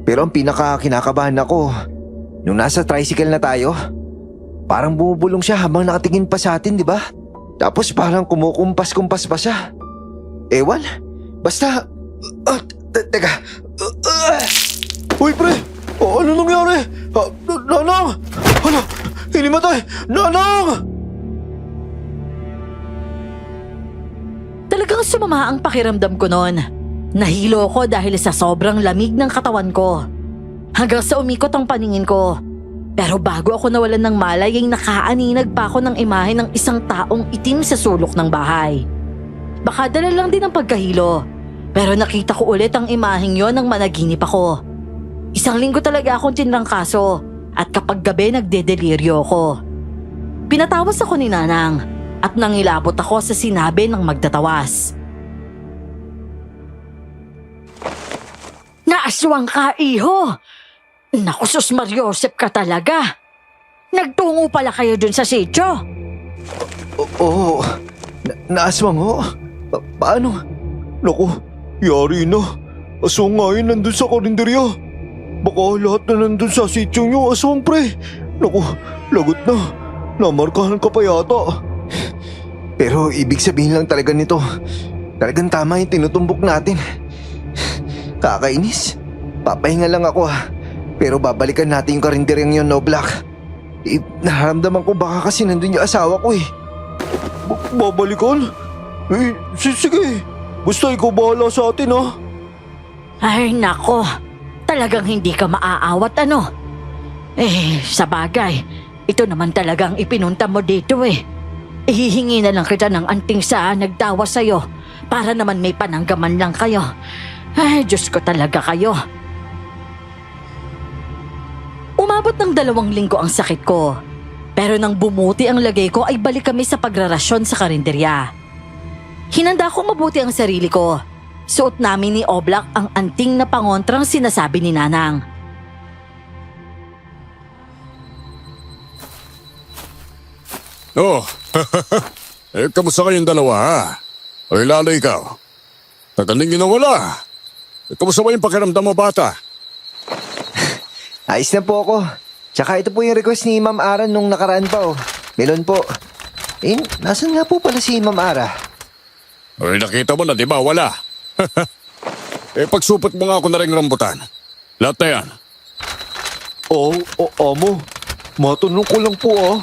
Pero ang pinaka kinakabahan ako, nung nasa tricycle na tayo, parang bumubulong siya habang nakatingin pa sa atin, di ba? Tapos parang kumukumpas-kumpas pa siya. Ewan, basta... teka... Uy pre, ano nangyari? Nanang! Hala, hinimatay! Nanang! Talagang sumama ang pakiramdam ko noon. Nahilo ko dahil sa sobrang lamig ng katawan ko. Hanggang sa umikot ang paningin ko. Pero bago ako nawalan ng malay ay nakaaninag pa ako ng imahe ng isang taong itim sa sulok ng bahay. Baka dala lang din ang pagkahilo. Pero nakita ko ulit ang imaheng yon nang managinip ako. Isang linggo talaga akong tinrangkaso at kapag gabi nagdedeliryo ko. Pinatawas ako ni Nanang at nangilabot ako sa sinabi ng magtatawas. Naaswang ka, iho! Naku, sus Mariosep ka talaga! Nagtungo pala kayo dun sa sityo! Oo, naaswang ho. Paano? Naku, yari na. Aswang nga yun nandun sa karinderya. Baka lahat na nandun sa sityo nyo, aswang pre. Naku, lagot na. Namarkahan ka pa yata. Pero ibig sabihin lang talaga nito, talagang tama yung tinutumbok natin. Kakainis. Papahinga lang ako ha. Pero babalikan natin yung karinderyang yun, no Black. Naramdaman ko baka kasi nandun yung asawa ko eh. Babalikan? Sige. Basta ikaw bahala sa atin ha. Ay nako, talagang hindi ka maaawat ano? Sa bagay, ito naman talagang ipinunta mo dito eh. Ihihingi na lang kita ng anting sa nagtawa sa'yo para naman may pananggaman lang kayo. Ay, Diyos ko talaga kayo. Umabot ng 2 linggo ang sakit ko. Pero nang bumuti ang lagay ko ay balik kami sa pagrarasyon sa karinderya. Hinanda ko mabuti ang sarili ko. Suot namin ni Oblak ang anting na pangontrang sinasabi ni Nanang. Oh, kamusta kayong dalawa ha? Oy, lalo ikaw. Tagaling ginawala. Kamusta ba yung pakiramdam mo, bata? Ayos na po ako. Tsaka ito po yung request ni Ma'am Ara nung nakaraan pa oh. Melon po. Nasan nga po pala si Ma'am Ara? Oy, nakita mo na, di ba? Wala. Pagsupot mo nga ako na rin rambutan. Lahat na yan. Amo. Matanong ko lang po ah.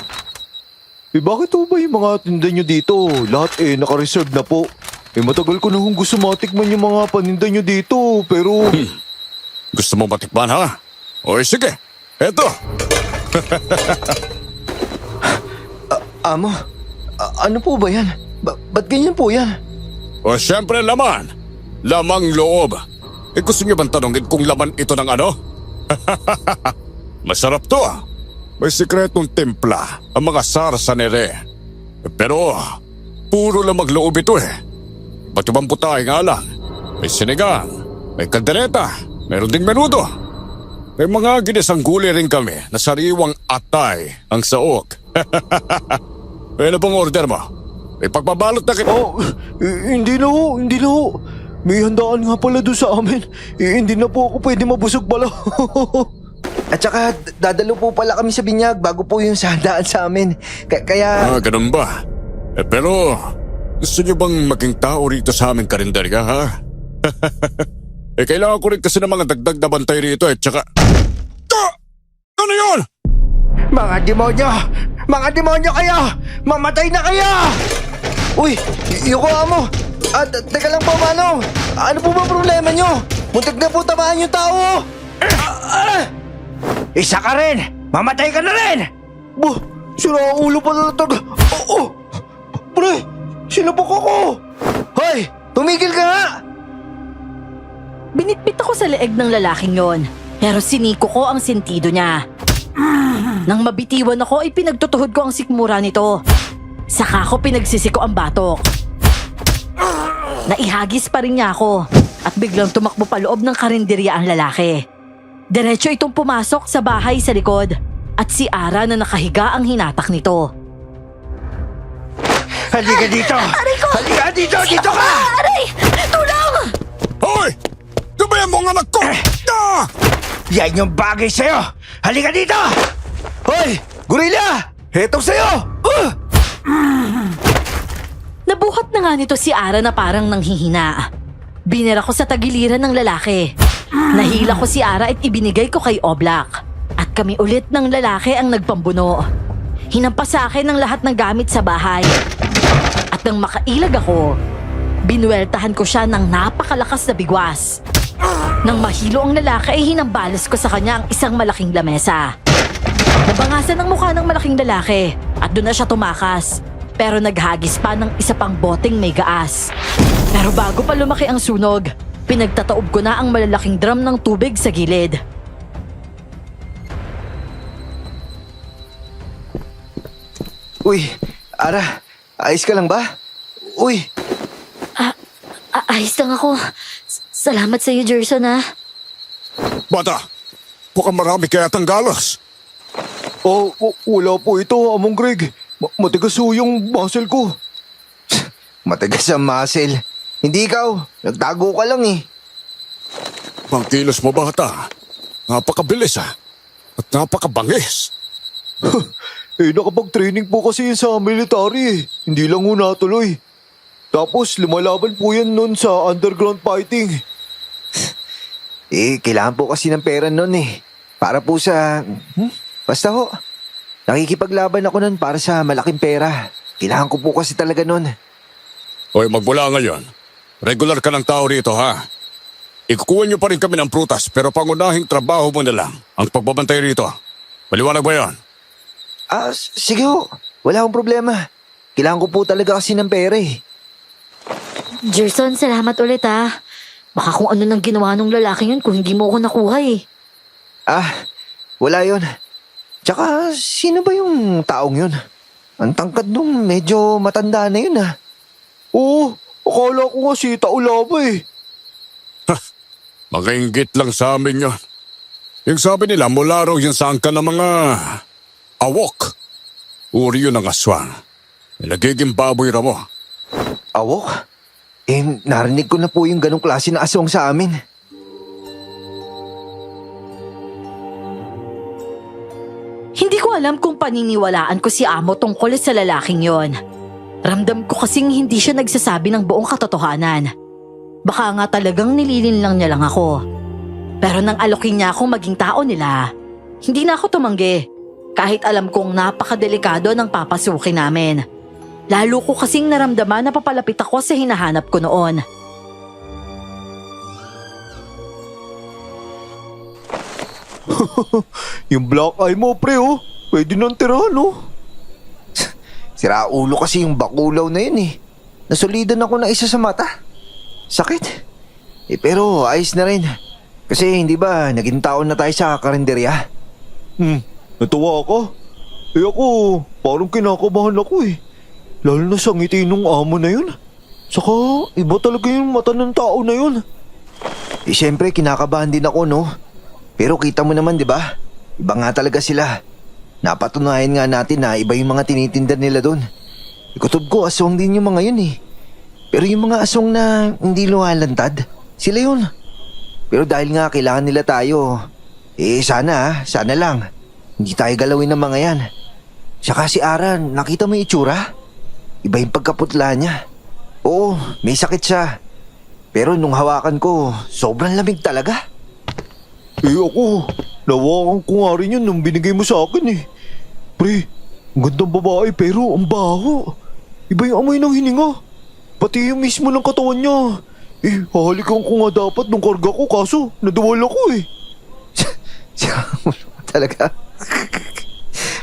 Bakit po ba yung mga tinda nyo dito? Lahat naka-reserve na po. Matagal ko na hong gusto matikman yung mga paninda nyo dito, pero... Gusto mo matikman, ha? Oy, sige. Eto. Amo, ano po ba yan? Ba't ganyan po yan? O, syempre laman. Lamang loob. Gusto niyo bang tanongin kung laman ito ng ano? Masarap to. May sikretong timpla ang mga sarsanere. Pero, puro lamang loob ito eh. Ba't ibang putay nga lang? May sinigang, may kaldereta, meron ding menudo. May mga ginisang gulay rin kami na sariwang atay ang saok. Ano bang order mo? May pagbabalot na kita. Hindi na ho. May handaan nga pala doon sa amin. Hindi na po ako pwede mabusog pala. At saka dadalo po pala kami sa binyag bago po yung sandaan sa amin. Kaya... Ganun ba? Pero gusto niyo bang maging tao rito sa aming karinderya, ha? Kailangan ko rin kasi ng mga dagdag na bantay rito eh. Tsaka... Ano yun? Mga demonyo! Mga demonyo kayo! Mamatay na kayo! Uy! Yuko, Amo! Teka lang po, Manong! Ano po ba problema nyo? Muntik na po tamaan yung tao! Isa ka rin! Mamatay ka na rin! Bah, sira ang ulo pala talaga. Oo! Pre, sinabak ako! Hoy, tumigil ka nga! Binitbit ako sa leeg ng lalaking yon, pero siniko ko ang sentido niya. Nang mabitiwan ako, ipinagtutuhod ko ang sikmura nito. Saka ko pinagsisiko ang batok. Naihagis pa rin niya ako at biglang tumakbo pa loob ng karinderya ang lalaki. Diretso itong pumasok sa bahay sa likod at si Ara na nakahiga ang hinatak nito. Halika dito! Aray ko! Halika dito! Dito ka! Aray! Tulong! Hoy! Gabayan mo ang anak ko! Ah! Yan yung bagay sa'yo! Halika dito! Hoy, gorilla! Hetong sa'yo! Nabuhat na nga nito si Ara na parang nanghihina. Binira ko sa tagiliran ng lalaki. Nahila ko si Ara at ibinigay ko kay Oblak. At kami ulit ng lalaki ang nagpambuno. Hinampas sa akin ang lahat ng gamit sa bahay. At nang makailag ako, binueltahan ko siya ng napakalakas na bigwas. Nang mahilo ang lalaki ay hinambalas ko sa kanya ang isang malaking lamesa. Nabangasan ang mukha ng malaking lalaki at doon na siya tumakas. Pero naghagis pa ng isa pang boteng may gaas. Pero bago pa lumaki ang sunog, pinagtataob ko na ang malalaking drum ng tubig sa gilid. Uy, Ara, ayos ka lang ba? Uy, Ayos lang ako. Salamat sa iyo, Gerson, ha? Bata, baka marami kaya galos. Oh, wala po ito, Among Greg. Matigas ho yung muscle ko. matigas ang muscle. Hindi ikaw, nagtago ka lang eh. Ang kilos mo, bata. Napakabilis at napakabangis. Nakapag-training po kasi yun sa military eh. Hindi lang ho natuloy. Tapos lumalaban po yan nun sa underground fighting. Kailangan po kasi ng pera nun eh. Para po sa... Basta ho. Nakikipaglaban ako nun para sa malaking pera. Kailangan ko po kasi talaga nun. Hoy, magmula ngayon. Regular ka ng tao rito, ha? Ikukuha niyo pa rin kami ng prutas, pero pangunahing trabaho mo na lang ang pagbabantay rito. Maliwanag ba yan? Sige ho. Wala akong problema. Kailangan ko po talaga kasi ng pera eh. Gerson, salamat ulit, ha? Baka kung ano nang ginawa ng lalaki yun kung hindi mo ako nakuha, eh. Wala yon. Tsaka, sino ba yung taong yun? Ang tangkad nung medyo matanda na yun Oo, akala ko nga si Taulaba eh. Makainggit lang sa amin yun. Yung sabi nila, mula raw yung sa angka ng mga awok. Uri yun ng aswang. Nagiging baboy raw mo. Awok? Narinig ko na po yung ganong klase na aswang sa amin. Hindi ko alam kung paniniwalaan ko si Amo tungkol sa lalaking yon. Ramdam ko kasing hindi siya nagsasabi ng buong katotohanan. Baka nga talagang nililin lang niya lang ako. Pero nang alokin niya akong maging tao nila, hindi na ako tumanggi. Kahit alam kong napakadelikado ng papasukin namin. Lalo ko kasing naramdaman na papalapit ako sa hinahanap ko noon. Yung black eye mo, pre, oh. Pwede nang tirahan, oh. Sira ulo kasi yung bakulaw na yun eh. Nasulidan ako na isa sa mata. Sakit. Pero ayos na rin. Kasi hindi ba naging taon na tayo sa karinderya? Natuwa ka? Ako, parang kinakabahan ako eh. Lalo na sa ngiti nung amo na yun. Saka, iba talaga yung mata ng tao na yun. Siyempre kinakabahan din ako no. Pero kita mo naman di ba? Iba nga talaga sila. Napatunayan nga natin na iba yung mga tinitinda nila doon. Ikutob ko aswang din yung mga yun eh. Pero yung mga aswang na hindi lumalantad, sila yun. Pero dahil nga kailangan nila tayo, sana lang. Hindi tayo galawin ng mga yan. Saka si Aran, nakita mo yung itsura? Iba yung pagkaputla niya. Oo, may sakit siya. Pero nung hawakan ko, sobrang lamig talaga. Ako, nawakan ko nga rin yun nung binigay mo sa akin eh. Pre, ang gandang babae pero ang baho. Iba yung amoy ng hininga. Pati yung mismo ng katawan niya. Hahalikan ko nga dapat nung karga ko kaso naduwal ako eh. Talaga?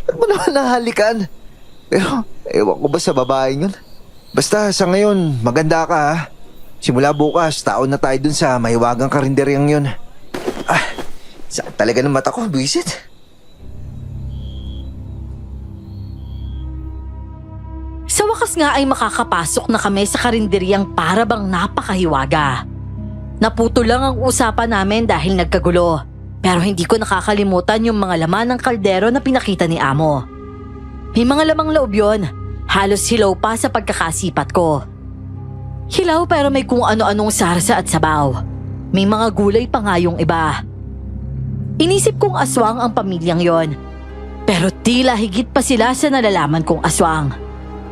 Ba't mo naman nahalikan? Pero, ewan ko ba sa babaeng yun? Basta sa ngayon, maganda ka ha. Simula bukas, taon na tayo dun sa mahiwagang karinderyang yun. Saan talaga ng mata ko, buwisit? Sa wakas nga ay makakapasok na kami sa karinderyang para bang napakahiwaga. Naputo lang ang usapan namin dahil nagkagulo. Pero hindi ko nakakalimutan yung mga laman ng kaldero na pinakita ni Amo. May mga lamang loob yun. Halos hilaw pa sa pagkakasipat ko. Hilaw pero may kung ano-anong sarsa at sabaw. May mga gulay pa nga yung iba. Inisip kong aswang ang pamilyang yon. Pero tila higit pa sila sa nalalaman kong aswang.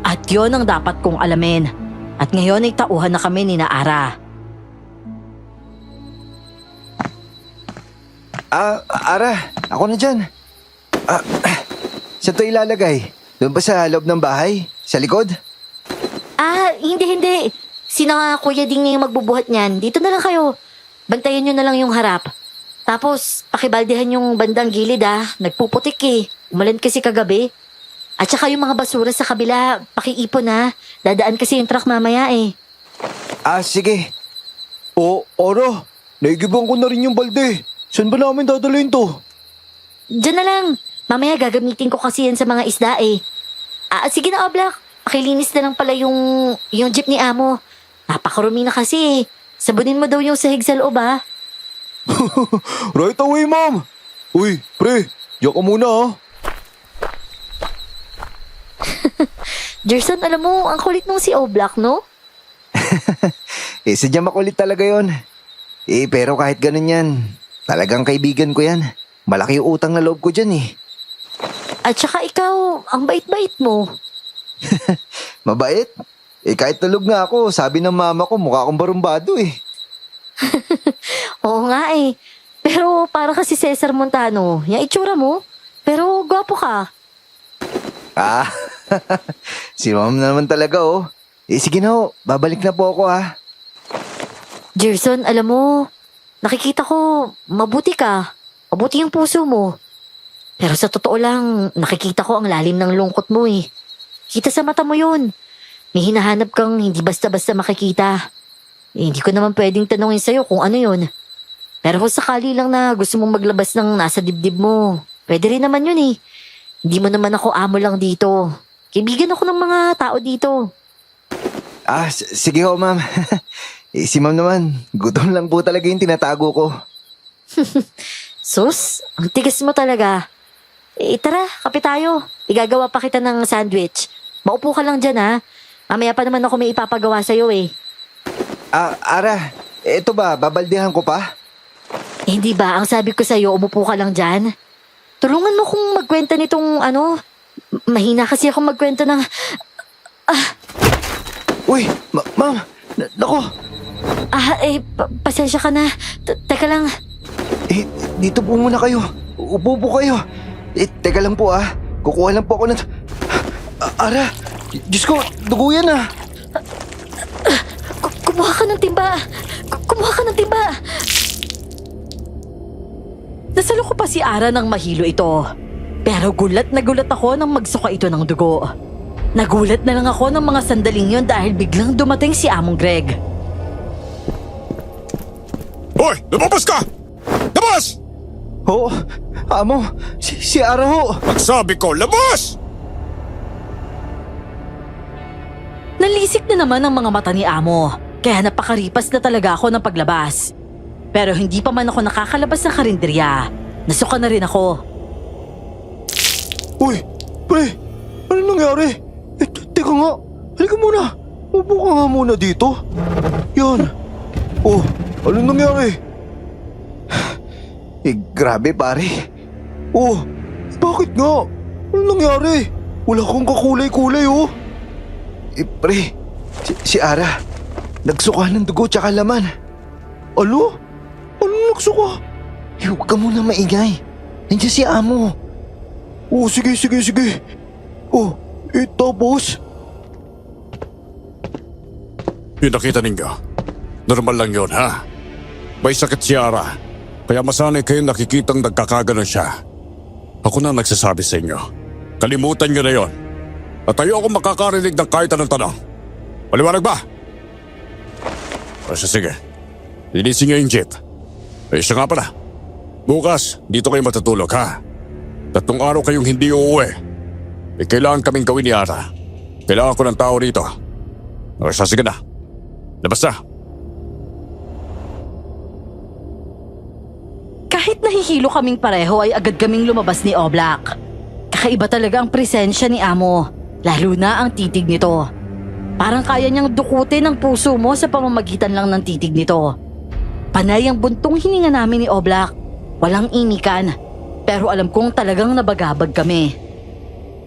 At yon ang dapat kong alamin. At ngayon ay tauhan na kami ni Naara. Ara, ako na dyan. Saan to ilalagay? Doon ba sa loob ng bahay? Sa likod? Hindi. Sino nga Kuya Ding yung magbubuhat niyan? Dito na lang kayo. Bantayan nyo na lang yung harap. Tapos, pakibaldehan yung bandang gilid Nagpuputik eh. Umulan kasi kagabi. At saka yung mga basura sa kabila, pakiipon Dadaan kasi yung truck mamaya eh. Sige. Ara, naigiban ko na rin yung balde. Saan ba namin dadalhin to? Diyan na lang. Mamaya gagamitin ko kasi yan sa mga isda eh. Sige na Oblak. Pakilinis na lang pala yung jeep ni Amo. Napakarumi na kasi eh. Sabunin mo daw yung sahig sa loob Right away, ma'am. Uy, pre, diyan ka muna Jerson, alam mo, ang kulit nung si Oblak, no? Sadyang makulit talaga yon. Pero kahit ganun yan, talagang kaibigan ko yan. Malaki yung utang na loob ko dyan eh. At saka ikaw, ang bait-bait mo. Mabait? Kahit tulog nga ako, sabi ng mama ko mukha akong barumbado eh. Oo nga eh. Pero para kasi Cesar Montano, yung itsura mo. Pero gwapo ka. Si ma'am na naman talaga oh. Sige na babalik na po ako Jerson, alam mo, nakikita ko, mabuti ka. Mabuti yung puso mo. Pero sa totoo lang, nakikita ko ang lalim ng lungkot mo eh. Kita sa mata mo yun. May hinahanap kang hindi basta-basta makikita. Hindi ko naman pwedeng tanongin sa'yo kung ano yun. Pero kung sakali lang na gusto mong maglabas ng nasa dibdib mo, pwede rin naman yun eh. Hindi mo naman ako amo lang dito. Kaibigan ako ng mga tao dito. Sige ho ma'am. Si ma'am naman, gutom lang po talaga yung tinatago ko. Sus, ang tigas mo talaga. Tara, kape tayo. Igagawa pa kita ng sandwich. Maupo ka lang dyan Mamaya pa naman ako may ipapagawa sa'yo eh. Ara, eto ba, babaldehan ko pa? Hindi ba, ang sabi ko sa'yo, umupo ka lang dyan? Tulungan mo kung magkwenta nitong mahina kasi ako magkwenta ng... Uy, ma'am, nako. Pasensya ka na. Teka lang. Dito po muna kayo. Upo po kayo. Teka lang po kukuha lang po ako ng... Ara, Diyos ko, dugo yan Kumuha ka ng timba. Kumuha ka ng timba. Nasalo ko pa si Ara nang mahilo ito. Pero gulat na gulat ako nang magsuka ito ng dugo. Nagulat na lang ako ng mga sandaling yon dahil biglang dumating si Among Greg. Hoy! Lumabas ka! Labas! Amo, si Ara ho. Magsabi ko, labas! Nalisik na naman ang mga mata ni Amo, kaya napakaripas na talaga ako ng paglabas. Pero hindi pa man ako nakakalabas ng karinderya. Nasuka na rin ako. Uy, pre, ano nangyari? Teka nga, halika muna. Upo ka nga muna dito. Yan. Ano nangyari? Grabe pare. Bakit nga? Ano nangyari? Wala kang kakulay-kulay Pre, si Ara, nagsuka ng dugo tsaka laman. Ano? Ano nagsuka? Huwag ka muna maingay. Nandiyan si Amo. Sige. Tapos? Pinakita ninyo. Normal lang yun, ha? May sakit si Ara. Kaya masanay kayong nakikitang nagkakaganon siya. Ako na nagsasabi sa inyo. Kalimutan nyo na yon. At ayoko makakarinig ng kahit anong tanong. Maliwanag ba? O siya, sige. Linisin nyo yung jeep. Siya nga pala. Bukas, dito kayo matutulog, ha? 3 araw kayong hindi uuwi. Kailangan kaming gawin ni Ara. Kailangan ko ng tao rito. O siya, sige na. Labas na. Kahit nahihilo kaming pareho ay agad kaming lumabas ni Oblak. Kakaiba talaga ang presensya ni Amo, lalo na ang titig nito. Parang kaya niyang dukutin ang puso mo sa pamamagitan lang ng titig nito. Panay ang buntong hininga namin ni Oblak. Walang inikan, pero alam kong talagang nabagabag kami.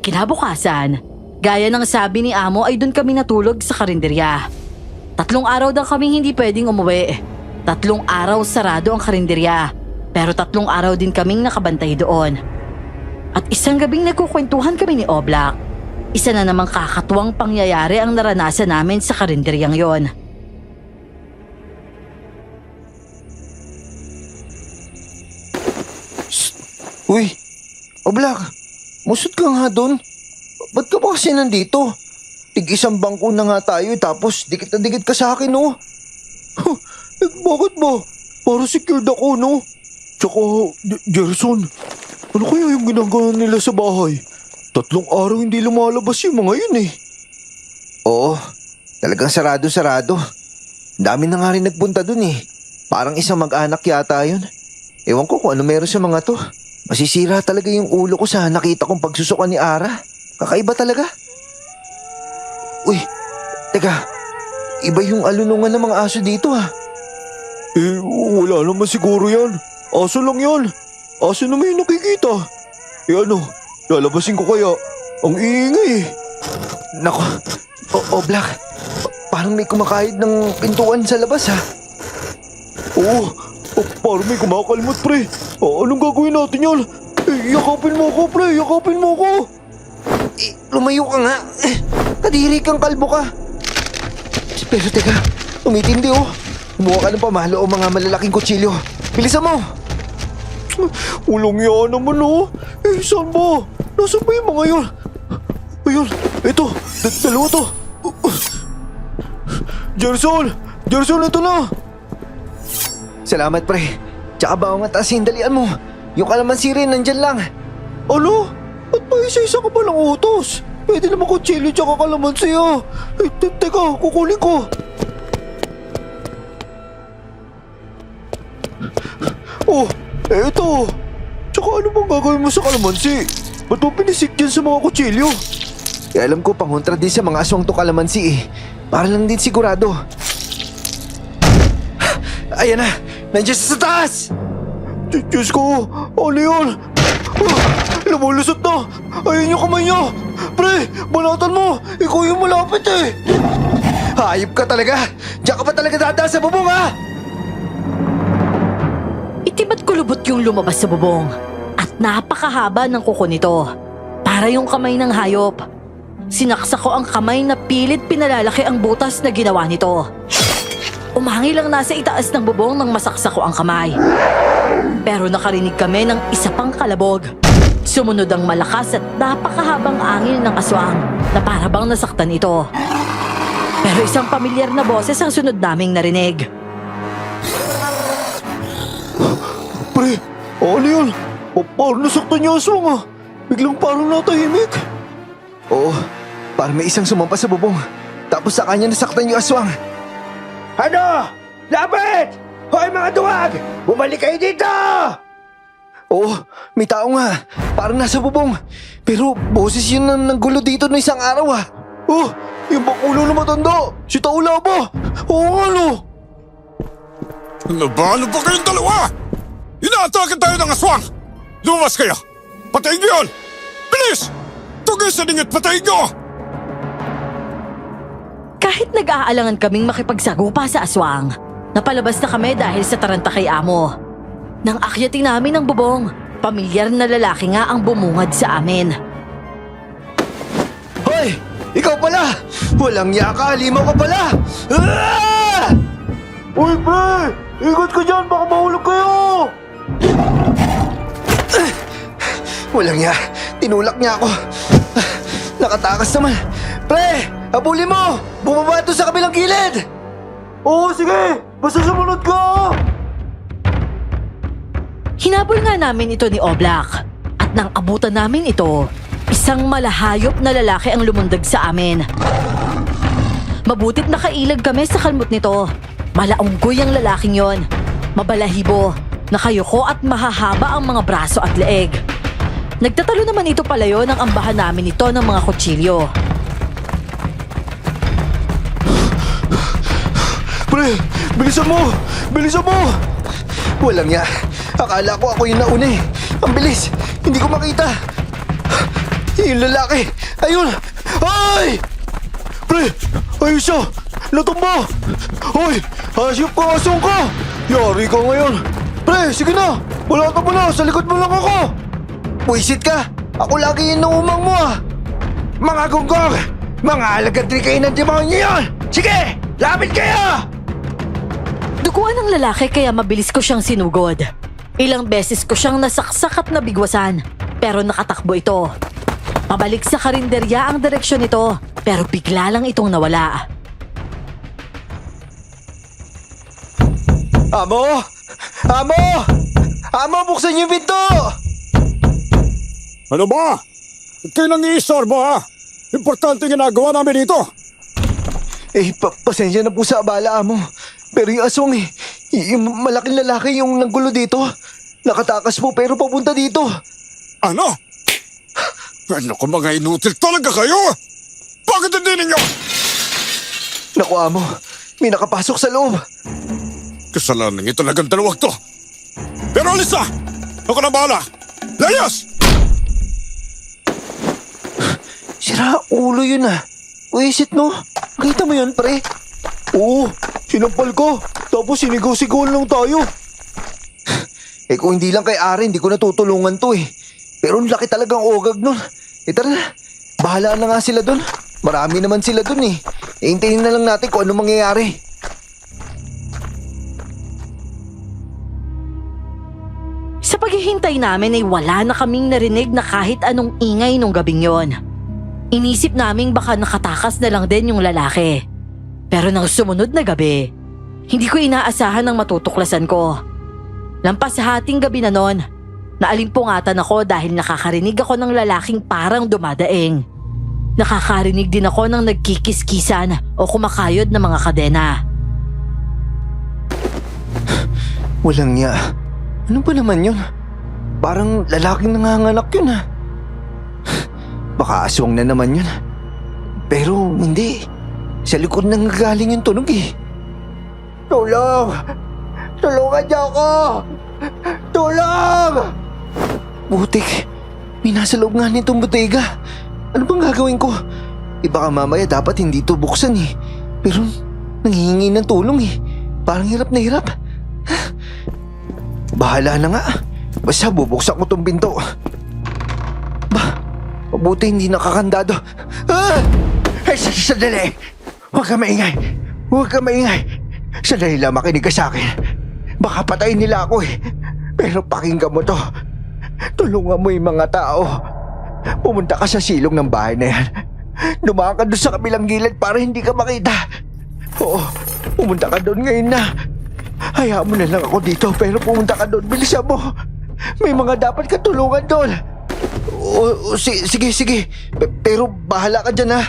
Kinabukasan, gaya ng sabi ni Amo ay doon kami natulog sa karinderya. 3 araw daw kaming hindi pwedeng umuwi. 3 araw sarado ang karinderya. Pero 3 araw din kaming nakabantay doon. At isang gabing nagkukwentuhan kami ni Oblak. Isa na namang kakatuwang pangyayari ang naranasan namin sa karinderyang yon. Uy, Oblak, musot ka nga doon. Ba't ka ba kasi nandito? Tig-isang bangko na nga tayo tapos dikit na dikit ka sa akin, no? Bakit ba? Para secured ako, no? Tsaka, Gerson, ano kaya yung ginagawa nila sa bahay? 3 araw hindi lumalabas yung mga yun eh. Oo, talagang sarado-sarado. Dami na nga rin nagpunta dun eh. Parang isang mag-anak yata yun. Ewan ko kung ano meron sa mga to. Masisira talaga yung ulo ko sa nakita kong pagsusukan ni Ara. Kakaiba talaga. Uy, teka. Iba yung alunungan ng mga aso dito ha. Wala naman siguro yan. Aso lang yan. Aso na may nakikita. Ano, lalabasin ko kaya. Ang iingay eh. Nako, Oblak. Parang may kumakahid ng pintuan sa labas ha. Oo, parang may kumakalmot pre. Anong gagawin natin yan? Yakapin mo ako pre, yakapin mo ako. Lumayo ka nga. Kadiri kang kalbo ka. Pero teka, tumitindi oh. Kumuha ka ng pamalo o mga malalaking kutsilyo. Bilisan mo. Walang yan naman oh. Saan ba? Nasaan ba yung mga yun? Ayun, ito. Dalawa to. Gerson, ito na. Salamat pre. Tsaka bawa nga taas dalian mo. Yung kalamansi rin nandyan lang. Ano? Ba't ba isa-isa ka palang utos? Pwede naman kutsilyo tsaka kalamansi ah. Teka, kukunin ko. Oh, eto. Tsaka ano bang gagawin mo sa kalamansi? Ba't mo pinisik dyan sa mga kutsilyo? Alam ko pangontra din sa mga aswang to kalamansi eh. Para lang din sigurado. Ayan na, nandiyan sa taas! Diyos ko, ano yun? Lumulusot na! Ayun yung kamay niya! Pre, balatan mo! Ikaw yung malapit eh! Hayop ka talaga! Diyan ka pa talaga dadaan sa bubong ha! Itim at kulubot yung lumabas sa bubong. At napakahaba ng kuko nito. Para yung kamay ng hayop. Sinaksak ko ang kamay na pilit pinalalaki ang butas na ginawa nito. Umangi lang nasa itaas ng bubong nang masaksak ko ang kamay. Pero nakarinig kami ng isa pang kalabog. Sumunod ang malakas at napakahabang angin ng aswang na para bang nasaktan ito. Pero isang pamilyar na boses ang sunod naming narinig. Pre, ano yun? Parang nasaktan niya aswang ah. Biglang parang natahimik. Oo, parang may isang sumampas sa bubong. Tapos sa kanya nasaktan yung aswang. Ano? Lapit! Hoy mga duwag! Bumalik kayo dito! Oo, may tao nga. Parang nasa bubong. Pero boses yun na nanggulo dito na isang araw ah. Oh, yung bakulo na matanda! Si Taula ba? Oo nga no! Ano ba kayong dalawa? Inaatake tayo ng aswang! Lumabas kayo! Patayin niyo yun! Bilis! Tugisan ninyo at patayin niyo! Kahit nag-aalangan kaming makipagsagupa sa aswang, napalabas na kami dahil sa taranta kay Amo. Nang akyatin namin ang bubong, pamilyar na lalaki nga ang bumungad sa amin. Hoy! Ikaw pala! Walang yaka, limaw ka pala! Ah! Uy, pre! Ikot ka dyan, baka mahulog kayo! Walang ya, tinulak niya ako. Nakatakas naman. Pre, habulin mo! Bumaba ito sa kabilang gilid! Oo, sige! Basta sumunod ka! Hinabol nga namin ito ni Oblak. At nang abutan namin ito, isang malahayop na lalaki ang lumundag sa amin. Mabutit nakailag kami sa kalmot nito. Malaunggoy ang lalaking yon. Mabalahibo, nakayuko at mahahaba ang mga braso at leeg. Nagtatalo naman ito palayo ng ambahan namin ito ng mga kutsilyo. Pre, bilisan mo! Bilisan mo! Walang ya. Akala ko ako yung nauna eh. Ang bilis. Hindi ko makita. Yung lalaki. Ayun! Ay! Pre, ayun siya! Natumba! Hoy! Hasyop ka, asong ka! Yari ka ngayon! Pre, sige na! Wala ka pala! Sa likod mo lang ako! Puisit ka! Ako lagi yung naumang mo ah! Mga gunggong! Mga alagadri kayo ng demonyo yun! Sige! Lapit kayo! Duguan ng lalaki kaya mabilis ko siyang sinugod. Ilang beses ko siyang nasaksak at nabigwasan, pero nakatakbo ito. Pabalik sa karinderya ang direksyon nito, pero bigla lang itong nawala. Amo! Amo! Amo, buksan niyo yung pinto! Ano ba? Kayo nang iistorbo ha? Importante ginagawa namin dito. Pasensya na po sa abala, Amo. Pero yung aswang yung malaking lalaki yung nanggulo dito. Nakatakas po pero papunta dito. Ano? Ano ko mga inutil talaga kayo? Bakit hindi ninyo? Naku, Amo. May nakapasok sa loob. Kasalanan niyo talagang dalawag to. Pero alis na! Ako na bahala! Layas! Sira ulo yun ah. Wisit no? Kita mo yun, pre? Oo, sinampal ko. Tapos sinigaw-sigawan lang tayo. Kung hindi lang kay Ari, hindi ko natutulungan to eh. Pero ang laki talagang ogag nun. Tara na, bahala na nga sila dun. Marami naman sila dun eh. Hintayin na lang natin kung ano mangyayari. Sa paghihintay namin ay wala na kaming narinig na kahit anong ingay nung gabing yon. Inisip naming baka nakatakas na lang din yung lalaki. Pero nang sumunod na gabi, hindi ko inaasahan ang matutuklasan ko. Lampas sa hating gabi na nun, naalimpungatan ako dahil nakakarinig ako ng lalaking parang dumadaing. Nakakarinig din ako ng nagkikiskisan o kumakayod ng mga kadena. Walang niya. Ano ba naman yun? Parang lalaking nanganganak yun ah. Baka aswang na naman yun. Pero hindi. Sa likod nang galing yung tunog eh. Tulong! Tulungan niyo ako! Tulong! Butik. May nasa loob nga nitong botega. Ano bang gagawin ko? Baka mamaya dapat hindi ito buksan eh. Pero nanghihingi ng tulong eh. Parang hirap na hirap. Bahala na nga. Basta bubuksan ko tong pinto. Mabuti hindi nakakandado. Ah! Ay, sandali! Huwag ka maingay! Huwag ka maingay! Sandali lang makinig ka sa akin. Baka patayin nila ako eh. Pero pakinggan mo to. Tulungan mo yung mga tao. Pumunta ka sa silong ng bahay na yan. Dumaan ka doon sa kabilang gilid para hindi ka makita. Oo, pumunta ka doon ngayon na. Hayaan mo na lang ako dito pero pumunta ka doon. Bilisan mo. May mga dapat katulungan doon. Sige. Pero bahala ka dyan ha.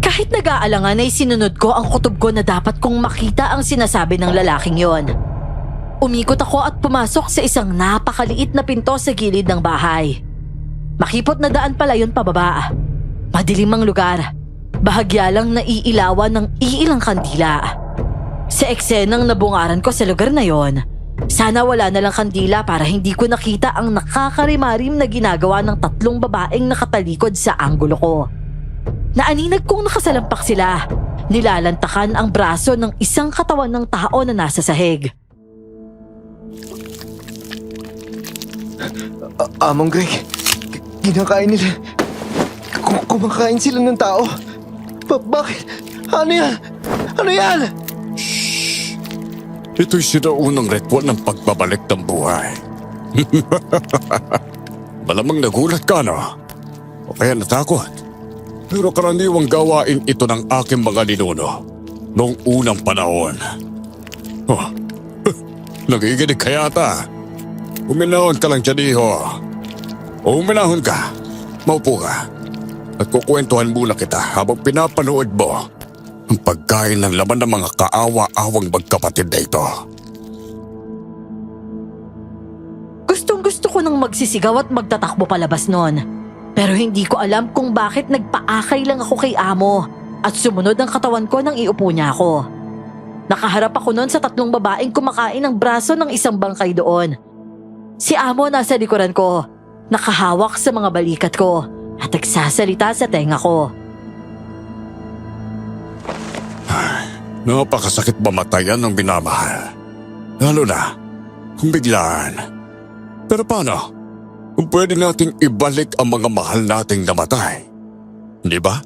Kahit nag-aalangan ay sinunod ko ang kutob ko na dapat kong makita ang sinasabi ng lalaking yon. Umikot ako at pumasok sa isang napakaliit na pinto sa gilid ng bahay. Makipot na daan pala yun pababa. Madilim ang lugar. Bahagya lang naiilawan ng iilang kandila. Sa eksenang nabungaran ko sa lugar na yon, sana wala na lang kandila para hindi ko nakita ang nakakarimarim na ginagawa ng tatlong babaeng nakatalikod sa anggulo ko. Naaninag kong nakasalampak sila. Nilalantakan ang braso ng isang katawan ng tao na nasa sahig. Among Greg, kinakain nila. Kumakain sila ng tao. Bakit? Ano yan? Ano yan? Ito'y sinaunang ritual ng pagbabalik ng buhay. Malamang nagulat ka, no? O kaya natakot. Pero karaniwang gawain ito ng aking mga ninuno noong unang panahon. Oh, nagiginig ka yata. Uminahon ka lang dyan, iho. O uminahon ka. Maupo ka. At kukwentuhan muna kita habang pinapanood mo ang pagkain ng laman ng mga kaawa-awang magkapatid na ito. Gustong-gusto ko nang magsisigaw at magtatakbo palabas noon. Pero hindi ko alam kung bakit nagpaakay lang ako kay Amo at sumunod ang katawan ko nang iupo niya ako. Nakaharap ako noon sa 3 babaeng kumakain ng braso ng isang bangkay doon. Si Amo nasa likuran ko, nakahawak sa mga balikat ko at nagsasalita sa tenga ko. Napakasakit mamatayan ng binamahal. Lalo na kung biglaan. Pero paano kung pwede nating ibalik ang mga mahal nating namatay? Di ba?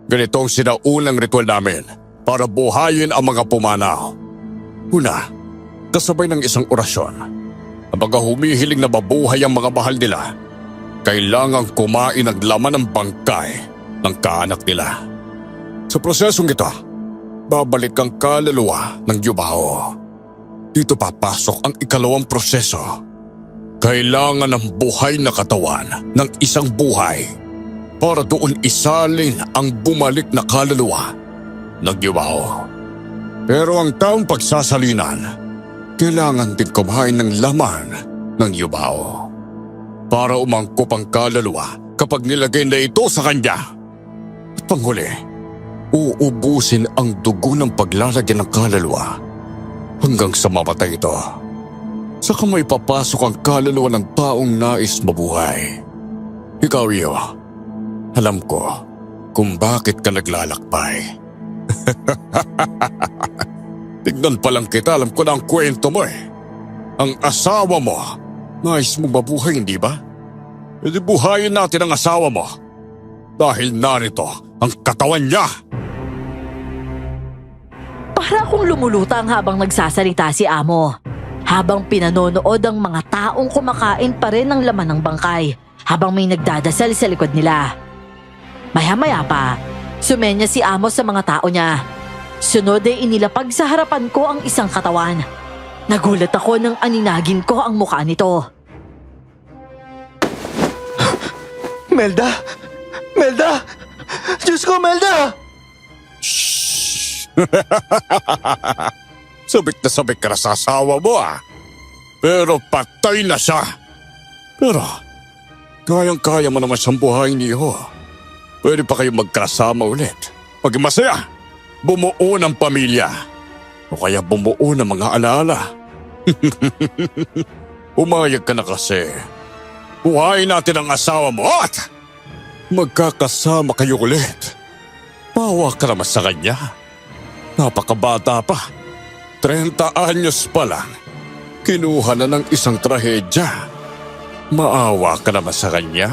Ganito ang sinaunang ritual namin para buhayin ang mga pumanaw. Una, kasabay ng isang orasyon. Ang mga humihiling na mabuhay ang mga mahal nila, kailangang kumain ng laman ng bangkay ng kaanak nila. Sa prosesong ito, babalik ang kaluluwa ng yumao. Dito papasok ang ikalawang proseso. Kailangan ng buhay na katawan ng isang buhay para doon isalin ang bumalik na kaluluwa ng yumao. Pero ang taong pagsasalinan, kailangan din kumain ng laman ng yumao para umangkop ang kaluluwa kapag nilagay na ito sa kanya. At panghuli, uubusin ang dugo ng paglalagyan ng kaluluwa hanggang sa mamatay ito. Saka may papasok ang kaluluwa ng taong nais mabuhay. Ikaw, Iyo, alam ko kung bakit ka naglalakbay. Tignan pa lang kita, alam ko na ang kwento mo eh. Ang asawa mo, nais mong mabuhay, hindi ba? E di buhayin natin ang asawa mo dahil narito ang katawan niya. Para akong lumulutang habang nagsasalita si Amo. Habang pinanonood ang mga taong kumakain pa rin ng laman ng bangkay habang may nagdadasal sa likod nila. Maya-maya pa, sumenya si Amo sa mga tao niya. Sunod ay inilapag sa harapan ko ang isang katawan. Nagulat ako nang aninagin ko ang mukha nito. Melda! Melda! Diyos ko, Melda! Sabik na sabik ka na sa asawa mo ah. Pero patay na siya. Pero kayang-kaya mo naman siyang buhayin, Iho. Pwede pa kayo magkasama ulit. Maging masaya. Bumuo ng pamilya. O kaya bumuo ng mga alaala. Umayag ka na kasi. Buhayin natin ang asawa mo at magkakasama kayo ulit. Pawa ka naman sa kanya. Napakabata pa. 30 anyos pa lang. Kinuha na ng isang trahedya. Maawa ka naman sa kanya.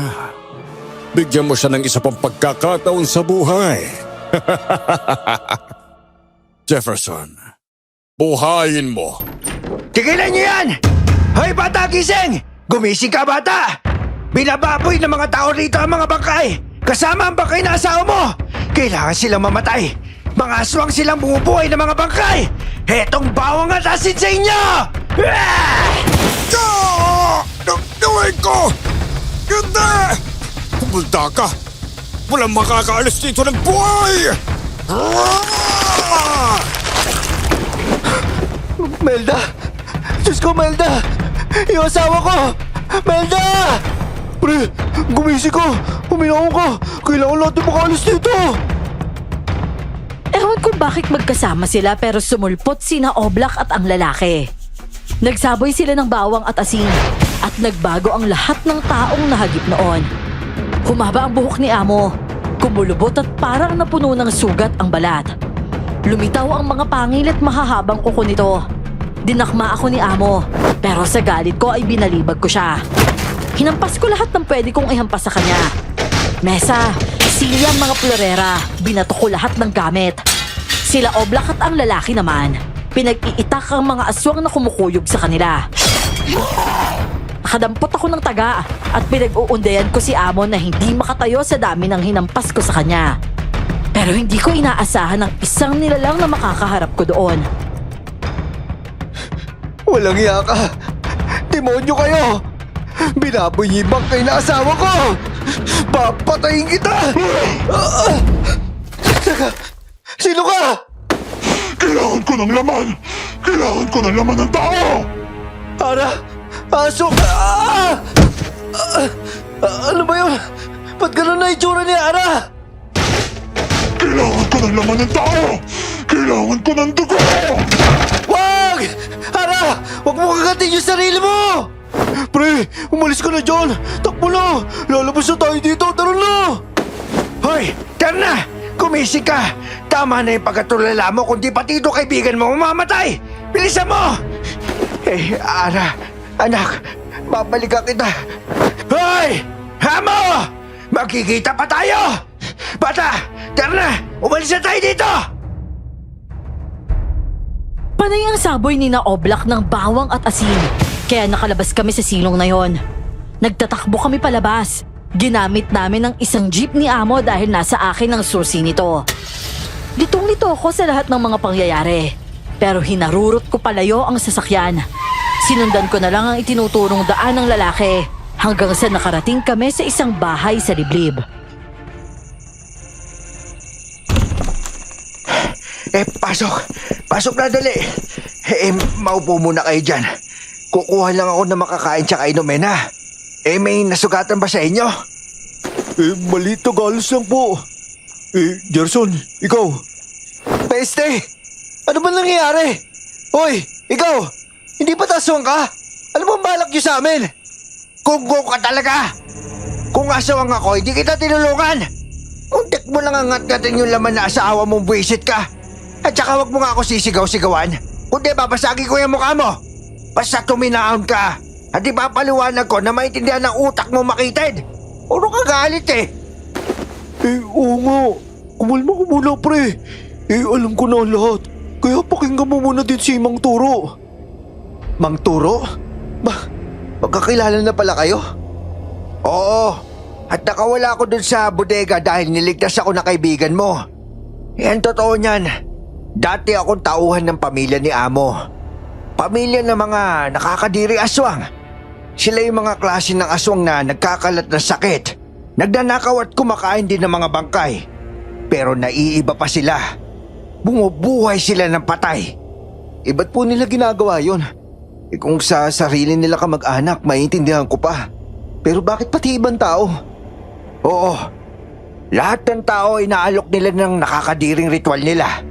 Bigyan mo siya ng isa pang pagkakataon sa buhay. Jefferson, buhayin mo. Tigilan niyo yan! Hoy, bata gising! Gumising ka, bata! Binababoy ng mga tao rito ang mga bangkay! Kasama ang bangkay na asawa mo! Kailangan silang mamatay! Mga aswang silang bumubuhay ng mga bangkay! Hetong bawang at asin sa inyo! Gawin ko! Ganda! Pumunta ka! Walang makakaalis dito ng buhay! Melda! Diyos ko, Melda! Yung asawa ko! Melda! Pre, gumising ko! Uminahon ka! Kailangan natin makaalis dito! Ewan kung bakit magkasama sila pero sumulpot sina Oblak at ang lalaki. Nagsaboy sila ng bawang at asin at nagbago ang lahat ng taong nahagip noon. Humaba ang buhok ni Amo, kumulubot at parang napuno ng sugat ang balat. Lumitaw ang mga pangil at mahahabang kuko nito. Dinakma ako ni Amo, pero sa galit ko ay binalibag ko siya. Hinampas ko lahat ng pwede kong ihampas sa kanya. Mesa, silya, mga florera, binato ko lahat ng gamit. Sila Oblak at ang lalaki naman, pinag-iitak ang mga aswang na kumukuyog sa kanila. Nakadampot ako ng taga at pinag-uundayan ko si Amon na hindi makatayo sa dami ng hinampas ko sa kanya. Pero hindi ko inaasahan ng isang nilalang na makakaharap ko doon. Walang iya ka! Demonyo kayo! Binaboy niyo yung bangkay na asawa ko! Papatayin kita! Teka! Sino ka? Kailangan ko ng laman! Kailangan ko ng laman ng tao! Ara! Aso! Ano ba yun? Ba't ganun na itsura ni Ara? Kailangan ko ng laman ng tao! Kailangan ko ng dugo! Wag! Ara! Huwag mo kagatin yung sarili mo! Pre, umalis ka na dyan! Takbo na! Lalabas na tayo dito! Tara na! Hoy! Tara na! Kumisig ka! Tama na yung pagkatulala mo kundi pati ito kaibigan mo mamamatay! Bilisan mo! Ara, anak, babalikan kita. Hoy! Hamo! Magkikita pa tayo! Bata, tara na! Umalis na tayo dito! Panay ang saboy ni na Oblak ng bawang at asin, kaya nakalabas kami sa silong na yon. Nagtatakbo kami palabas. Ginamit namin ang isang jeep ni Amo dahil nasa akin ang susi nito. Litong-lito ako sa lahat ng mga pangyayari, pero hinarurot ko palayo ang sasakyan. Sinundan ko na lang ang itinuturong daan ng lalaki hanggang sa nakarating kami sa isang bahay sa liblib. Pasok! Pasok na dali! Maupo muna kayo dyan. Kukuha lang ako na makakain tsaka inumin ha. May nasugatan ba sa inyo? Maliit na galos lang po. Gerson, ikaw. Peste! Ano ba nangyayari? Hoy, ikaw! Hindi ba taswang ka? Ano bang balak niyo sa amin? Kunggo ka talaga! Kung asawang ako, hindi kita tinulungan! Untik mo lang ang ngat-ngatin yung laman na asawa mong buwisit ka! At saka wag mo nga ako sisigaw-sigawan, kundi babasagin ko yung mukha mo! Basta tuminaon ka! At ipapaliwanag ko na maintindihan ng utak mo makitid! Puro ka galit eh! Oo nga. Kumalma ko muna, pre. Alam ko na ang lahat. Kaya pakinggan mo muna din si Mang Turo. Mang Turo? Magkakilala na pala kayo? Oo, at nakawala ako dun sa bodega dahil niligtas ako na kaibigan mo. Yan totoo niyan. Dati akong tauhan ng pamilya ni Amo. Pamilya ng mga nakakadiri aswang. Sila yung mga klase ng aswang na nagkakalat ng sakit. Nagnanakaw at kumakain din ng mga bangkay. Pero naiiba pa sila. Bumubuhay sila ng patay. Ba't po nila ginagawa yun? Kung sa sarili nila kamag-anak, maiintindihan ko pa. Pero bakit pati ibang tao? Oo, lahat ng tao inaalok nila ng nakakadiring ritual nila.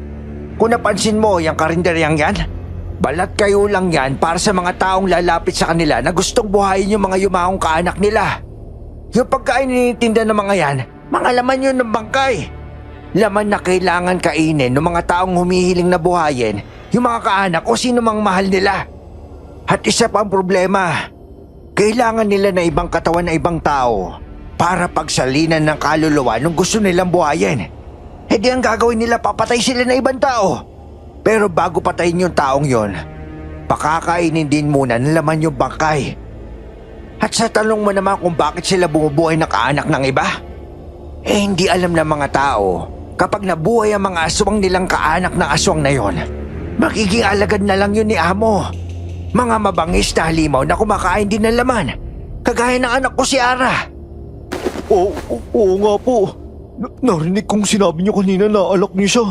Kung napansin mo, yung karinderyang yan, balat kayo lang yan para sa mga taong lalapit sa kanila na gustong buhayin yung mga yumaong kaanak nila. Yung pagkain initinda ng mga yan, mga laman yun ng bangkay. Laman na kailangan kainin ng mga taong humihiling na buhayin, yung mga kaanak o sino mang mahal nila. At isa pa ang problema, kailangan nila na ibang katawan na ibang tao para pagsalinan ng kaluluwa nung gusto nilang buhayin. E di ang gagawin nila, papatay sila na ibang tao. Pero bago patayin yung taong yon, pakakainin din muna ng laman yung bangkay. At sa tanong mo naman kung bakit sila bumubuhay na kaanak ng iba, hindi alam ng mga tao kapag nabuhay ang mga aswang nilang kaanak ng aswang na yon, magiging alagad na lang yun ni Amo. Mga mabangis na halimaw na kumakain din ng laman, kagaya ng anak ko si Ara. Oo nga po. Narinig kong sinabi niyo kanina na alak niyo siya.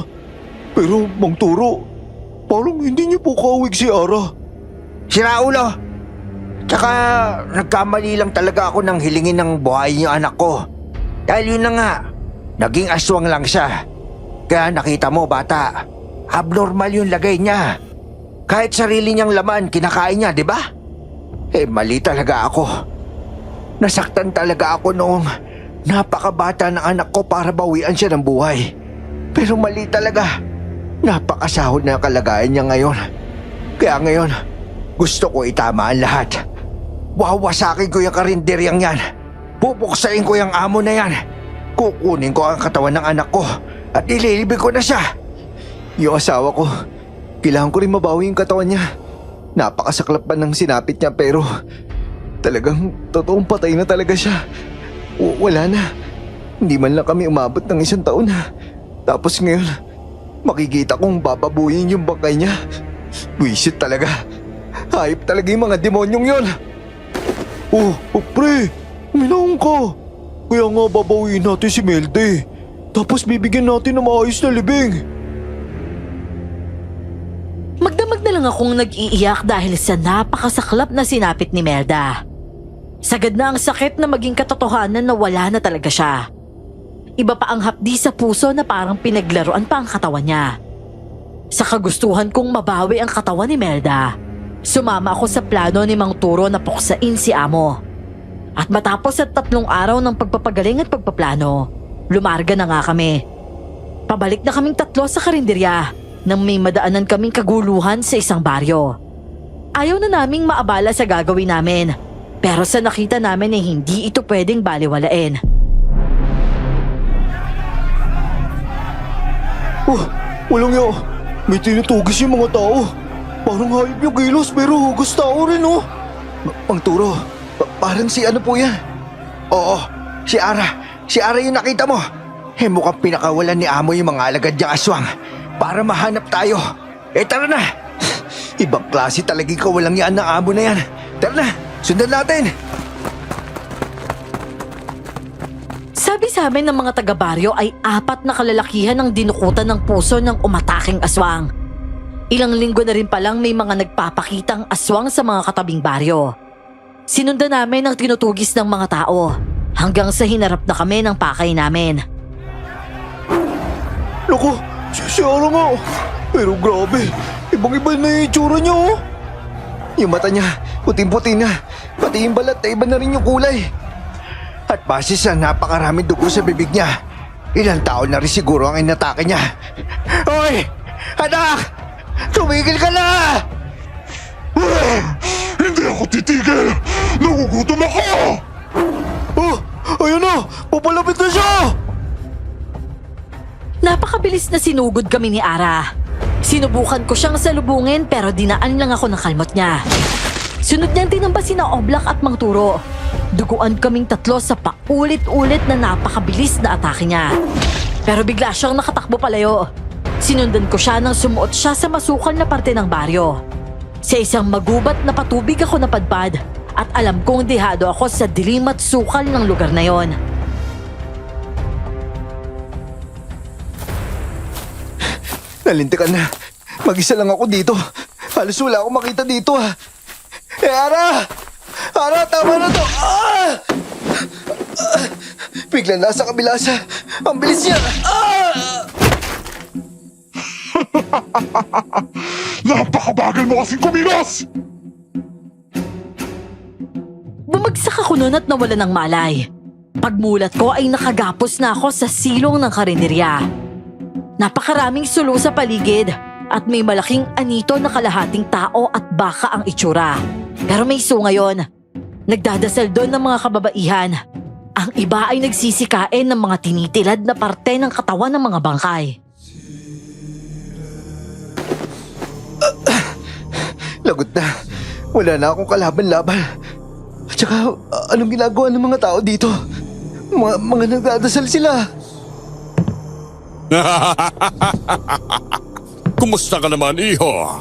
Pero, Mang Turo, parang hindi niyo po kawig si Ara. Sira ulo! Tsaka nagkamali lang talaga ako nang hilingin ng buhayin yung anak ko. Dahil yun na nga, naging aswang lang siya. Kaya nakita mo bata, abnormal yung lagay niya. Kahit sarili niyang laman, kinakain niya, di ba? Mali talaga ako. Nasaktan talaga ako noong napakabata ng anak ko para bawian siya ng buhay. Pero mali talaga. Napakasahod na kalagayan niya ngayon. Kaya ngayon, gusto ko itama ang lahat. Wawasakin ko yung karinderyang yan. Pupuksain ko yung amo na yan. Kukunin ko ang katawan ng anak ko at ililibig ko na siya. Yung asawa ko, kailangan ko rin mabawi yung katawan niya. Napakasaklap pa ng sinapit niya pero talagang totoong patay na talaga siya. Wala na. Hindi man lang kami umabot ng 1 taon. Tapos ngayon, makikita kong bababuyin yung bangkay niya. Buisit talaga. Hayop talaga yung mga demonyong yon. Oh, pre, minahong ka. Kaya nga babawiin natin si Melde. Tapos bibigyan natin ng maayos na libing. Magdamag na lang akong nag-iiyak dahil sa napakasaklap na sinapit ni Melda. Sagad na ang sakit na maging katotohanan na wala na talaga siya. Iba pa ang hapdi sa puso na parang pinaglaruan pa ang katawan niya. Sa kagustuhan kong mabawi ang katawan ni Melda, sumama ako sa plano ni Mang Turo na puksain si Amo. At matapos at 3 araw ng pagpapagaling at pagpaplano, lumarga na nga kami. Pabalik na kaming 3 sa karinderya nang may madaanan kaming kaguluhan sa isang baryo. Ayaw na naming maabala sa gagawin namin, pero sa nakita namin ay hindi ito pwedeng baliwalain. Oh, walang yaw. May tinutugis yung mga tao. Parang hayop yung kilos pero hugas tao rin, oh. Mang Turo, parang si ano po yan? Oo, si Ara. Si Ara yung nakita mo. Mukhang pinakawalan ni Amo yung mga alagad niyang aswang para mahanap tayo. Tara na. Ibang klase talagang kawalang yan ng Amo na yan. Tara na, sundan natin. Sabi sa amin ng mga taga-baryo ay 4 na kalalakihan ang dinukutan ng puso ng umataking aswang. Ilang linggo na rin palang may mga nagpapakitang aswang sa mga katabing baryo. Sinundan namin ang tinutugis ng mga tao hanggang sa hinarap na kami ng pakay namin. Naku, si Ara nga. Pero grabe, ibang-iba na yung itsura niya, oh. Yung mata niya, puting-puti na. Pati yung balat na iba na rin yung kulay. At base sa napakaraming dugo sa bibig niya, ilang taon na rin siguro ang inatake niya. Hoy! Anak! Tumigil ka na! Hindi ako titigil! Nagugutom ako! Oh, ayun na! Papalapit na siya! Napakabilis na sinugod kami ni Ara. Sinubukan ko siyang salubungin pero dinaan lang ako ng kalmot niya. Sunod niyang tinamba sina Oblak at Mang Turo. Duguan kaming 3 sa paulit-ulit na napakabilis na atake niya. Pero bigla siyang nakatakbo palayo. Sinundan ko siya nang sumuot siya sa masukal na parte ng baryo. Sa isang magubat na patubig ako napadpad at alam kong dehado ako sa dilim at sukal ng lugar na yon. Nalintikan na. Mag-isa lang ako dito. Halos wala akong makita dito, ha. Ara! Ara, tama na to! Bigla nasa kabila siya. Ang bilis niya! Napakabagal mo kasing kumilos! Bumagsak ako noon at nawala ng malay. Pagmulat ko ay nakagapos na ako sa silong ng karinderya. Napakaraming sulo sa paligid at may malaking anito na kalahating tao at baka ang itsura. Pero may ngayon. Nagdadasal doon ng mga kababaihan. Ang iba ay nagsisikain ng mga tinitilad na parte ng katawan ng mga bangkay. Lagot na. Wala na akong kalaban-laban. At saka, anong ginagawa ng mga tao dito? Mga nagdadasal sila. Kumusta ka naman, iho?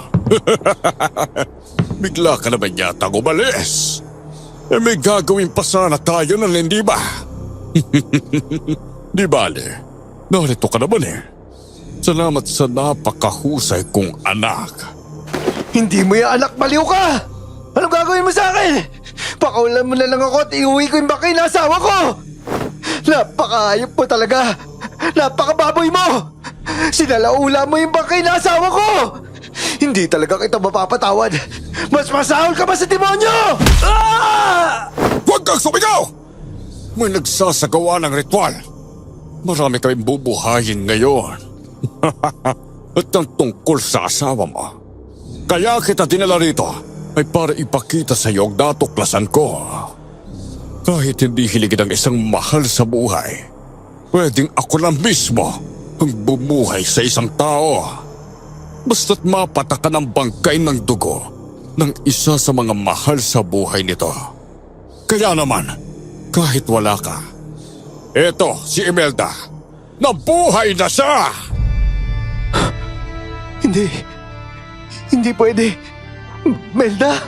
Bigla ka naman yata umalis. May gagawin pa sana tayo ng hindi ba? Di bale, narito ka naman eh. Salamat sa napakahusay kong anak. Hindi mo yung anak, baliw ka! Anong gagawin mo sa akin? Pakawalan mo na lang ako at iuwi ko yung bakay na asawa ko! Napakahayop mo talaga! Napakababoy mo! Sinalaula mo yung bakay na asawa ko! Hindi talaga kita mapapatawad! Mas masahol ka pa sa demonyo! Huwag kang sumigaw! May nagsasagawa ng ritual. Marami kaming bubuhayin ngayon. At ang tungkol sa asawa mo. Kaya kita dinala rito ay para ipakita sa iyo ang natuklasan ko. Kahit hindi hiligid ang isang mahal sa buhay, pwedeng ako lang mismo ang bumuhay sa isang tao. Basta't mapatakan ang bangkay ng dugo ng isa sa mga mahal sa buhay nito. Kaya naman, kahit wala ka, eto si Imelda, nabuhay na siya! Hindi pwede. Melda?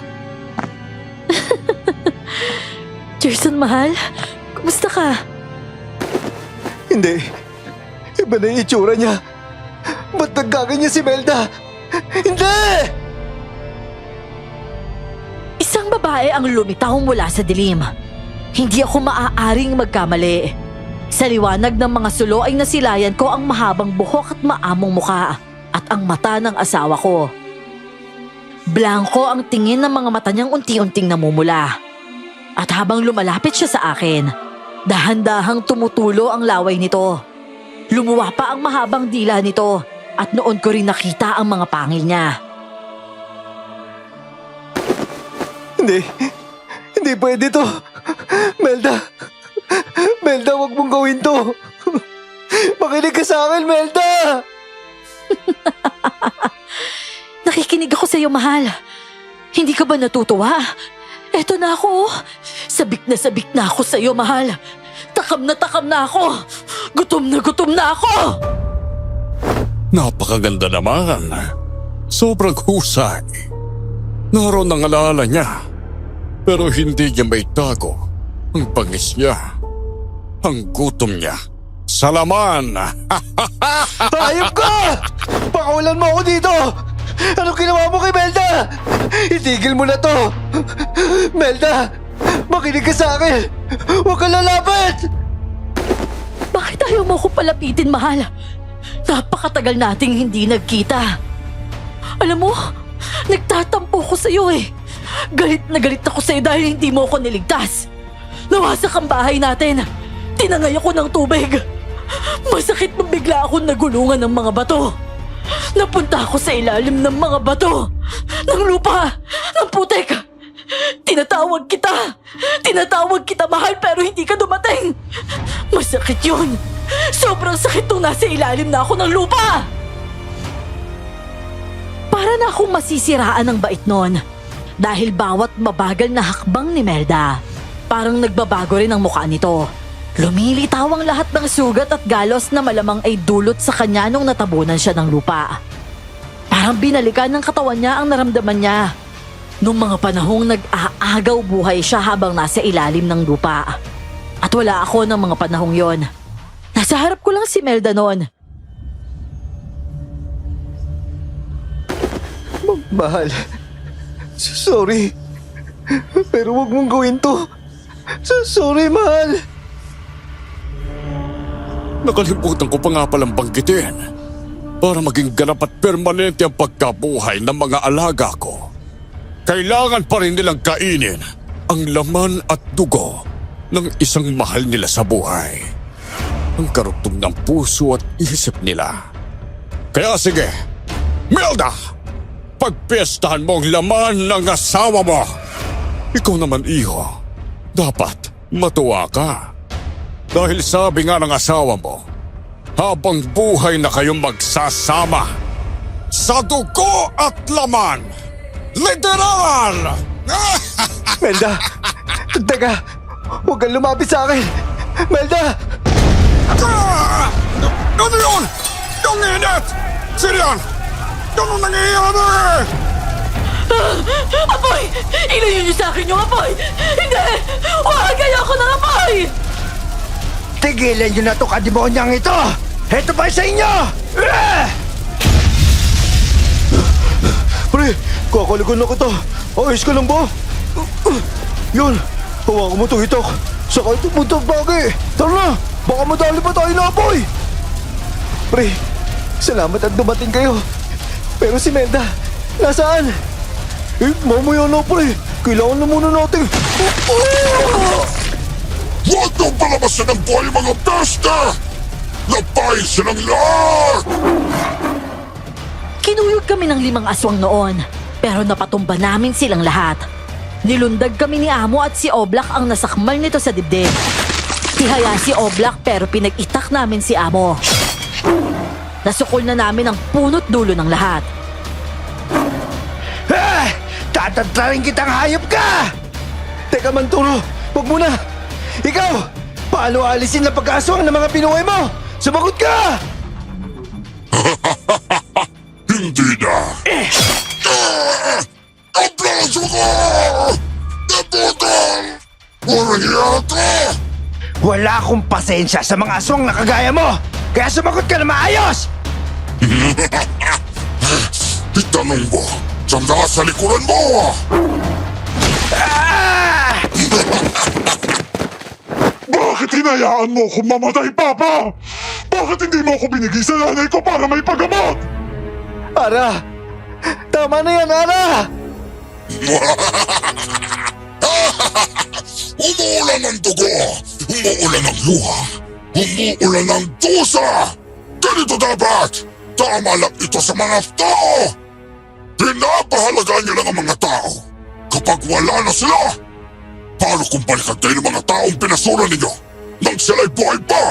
Jerson, mahal, kumusta ka? Hindi. Iba na yung itsura niya. Ba't nagkaganyan si Melda? Hindi! Isang babae ang lumitaw mula sa dilim. Hindi ako maaaring magkamali. Sa liwanag ng mga sulo ay nasilayan ko ang mahabang buhok at maamong muka at ang mata ng asawa ko. Blanko ang tingin ng mga mata niyang unti-unting namumula. At habang lumalapit siya sa akin, dahan-dahang tumutulo ang laway nito. Lumuwa pa ang mahabang dila nito at noon ko rin nakita ang mga pangil niya. Hindi pwede to. Melda, wag mong gawin to. Makinig ka sa akin, Melda! Nakikinig ako sa iyo, mahal. Hindi ka ba natutuwa? Eto na ako. Sabik na ako sa iyo, mahal. Takam na ako. Gutom na ako. Napakaganda naman. Sobrang husay. Naroon ang alaala niya. Pero hindi niya may tago ang bangis niya. Ang gutom niya. Sa laman. Hayop ka! Pakawalan mo ako dito! Anong ginawa mo kay Melda? Itigil mo na to! Melda! Makinig ka sa akin! Huwag kang lalapit! Bakit ayaw mo ko palapitin, mahal? Napakatagal nating hindi nagkita. Alam mo, nagtatampo ko sa iyo eh. Galit na galit ako sa iyo dahil hindi mo ako niligtas. Nawasak ang bahay natin. Tinangay ako ng tubig. Masakit nung bigla akong nagulungan ng mga bato. Napunta ako sa ilalim ng mga bato, ng lupa, ng putek. Tinatawag kita mahal pero hindi ka dumating. Masakit yun. Sobrang sakit nung nasa ilalim na ako ng lupa. Para na akong masisiraan ng bait nun. Dahil bawat mabagal na hakbang ni Melda, parang nagbabago rin ang mukha nito. Lumilitaw ang lahat ng sugat at galos na malamang ay dulot sa kanya nung natabunan siya ng lupa. Parang binalikan ng katawan niya ang naramdaman niya nung mga panahong nag-aagaw buhay siya habang nasa ilalim ng lupa. At wala ako ng mga panahong yon. Nasa harap ko lang si Melda noon. Mahal, sorry. Pero huwag mong gawin to. Sorry, mahal. Nakalimutan ko pa nga palang banggitin. Para maging ganap at permanente ang pagkabuhay ng mga alaga ko, kailangan pa rin nilang kainin ang laman at dugo ng isang mahal nila sa buhay. Ang karugtong ng puso at isip nila. Kaya sige, Melda! Pagpiestahan mo ang laman ng asawa mo! Ikaw naman, iho, dapat matuwa ka. Dahil sabi nga ng asawa mo, habang buhay na kayong magsasama sa dugo at laman. Literal! Melda, teka, huwag kang lumapit sa akin. Melda! Ano yun? Yung init! Sirian! Ano nangyayari? Apoy! Ilayo niyo sa akin yung apoy! Hindi! Huwag kayo ako ng apoy! Tigilan nyo na to kademonyang ito! Ito pa sa inyo! Pre, kakaligon na kita. Ayos ka lang ba? Yun, hawakan mo to itak. Saka ito puntang bagay. Tara na, baka madali pa tayo na apoy. Pre, salamat at dumating kayo. Pero si Melda, nasaan? Mamaya na pre, kailangan na muna natin. Huwag nang palabasan ng buhay mga pesta! Napahin silang lahat! Kinuyog kami ng 5 aswang noon, pero napatumba namin silang lahat. Nilundag kami ni Amo at si Oblak ang nasakmal nito sa dibdib. Tihaya si Oblak pero pinag-itak namin si Amo. Nasukol na namin ang punot dulo ng lahat. Tatantarin kitang hayop ka! Teka, Manturo, wag muna! Ikaw! Paano alisin na pag-aswang ng mga pinuhay mo? Sumagot ka! Hindi na. Aplaso ko! Naputol! Walang yata! Wala akong pasensya sa mga aswang na kagaya mo! Kaya sumagot ka na maayos! Itanong mo, saan nasa likuran mo? Ah! Bakit hinayaan mo akong mamatay, Papa? Bakit hindi mo ako binigay sa nanay ko para may paggamot? Ara! Tama na yan, Ara! Umuulan ng dugo, umuulan ng luha, umuulan ng dusa! Ganito dapat! Tama lang ito sa mga tao! Pinapahalagaan niyo lang ang mga tao. Kapag wala na sila, paano kung balikan kayo ng mga taong pinasura ninyo nang sila'y buhay pa?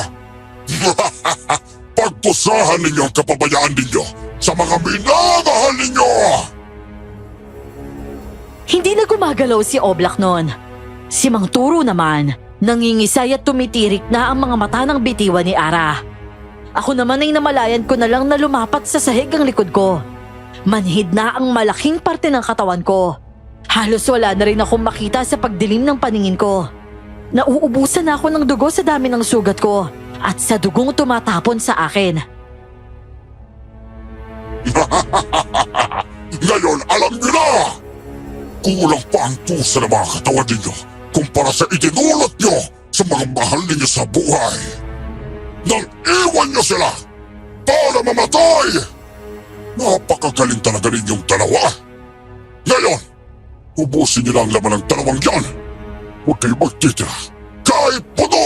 Pagpusahan ninyo ang kapabayaan ninyo sa mga minamahal ninyo! Hindi na gumagalaw si Oblak noon. Si Mang Turo naman, nangingisay at tumitirik na ang mga mata ng bitiwan ni Ara. Ako naman ay namalayan ko na lang na lumapat sa sahig ang likod ko. Manhid na ang malaking parte ng katawan ko. Halos wala na rin akong makita sa pagdilim ng paningin ko. Nauubusan na ako ng dugo sa dami ng sugat ko at sa dugong tumatapon sa akin. Ngayon alam niyo na! Kulang pa ang tusa ng mga katawan ninyo kumpara sa itinulot niyo sa mga mahal ninyo sa buhay. Nang iwan niyo sila para mamatay! Napakagaling talaga ninyong dalawa. Ngayon, ubusin niyo na ang laman ng dalawang yan. Huwag kayo magtitira kahit puto!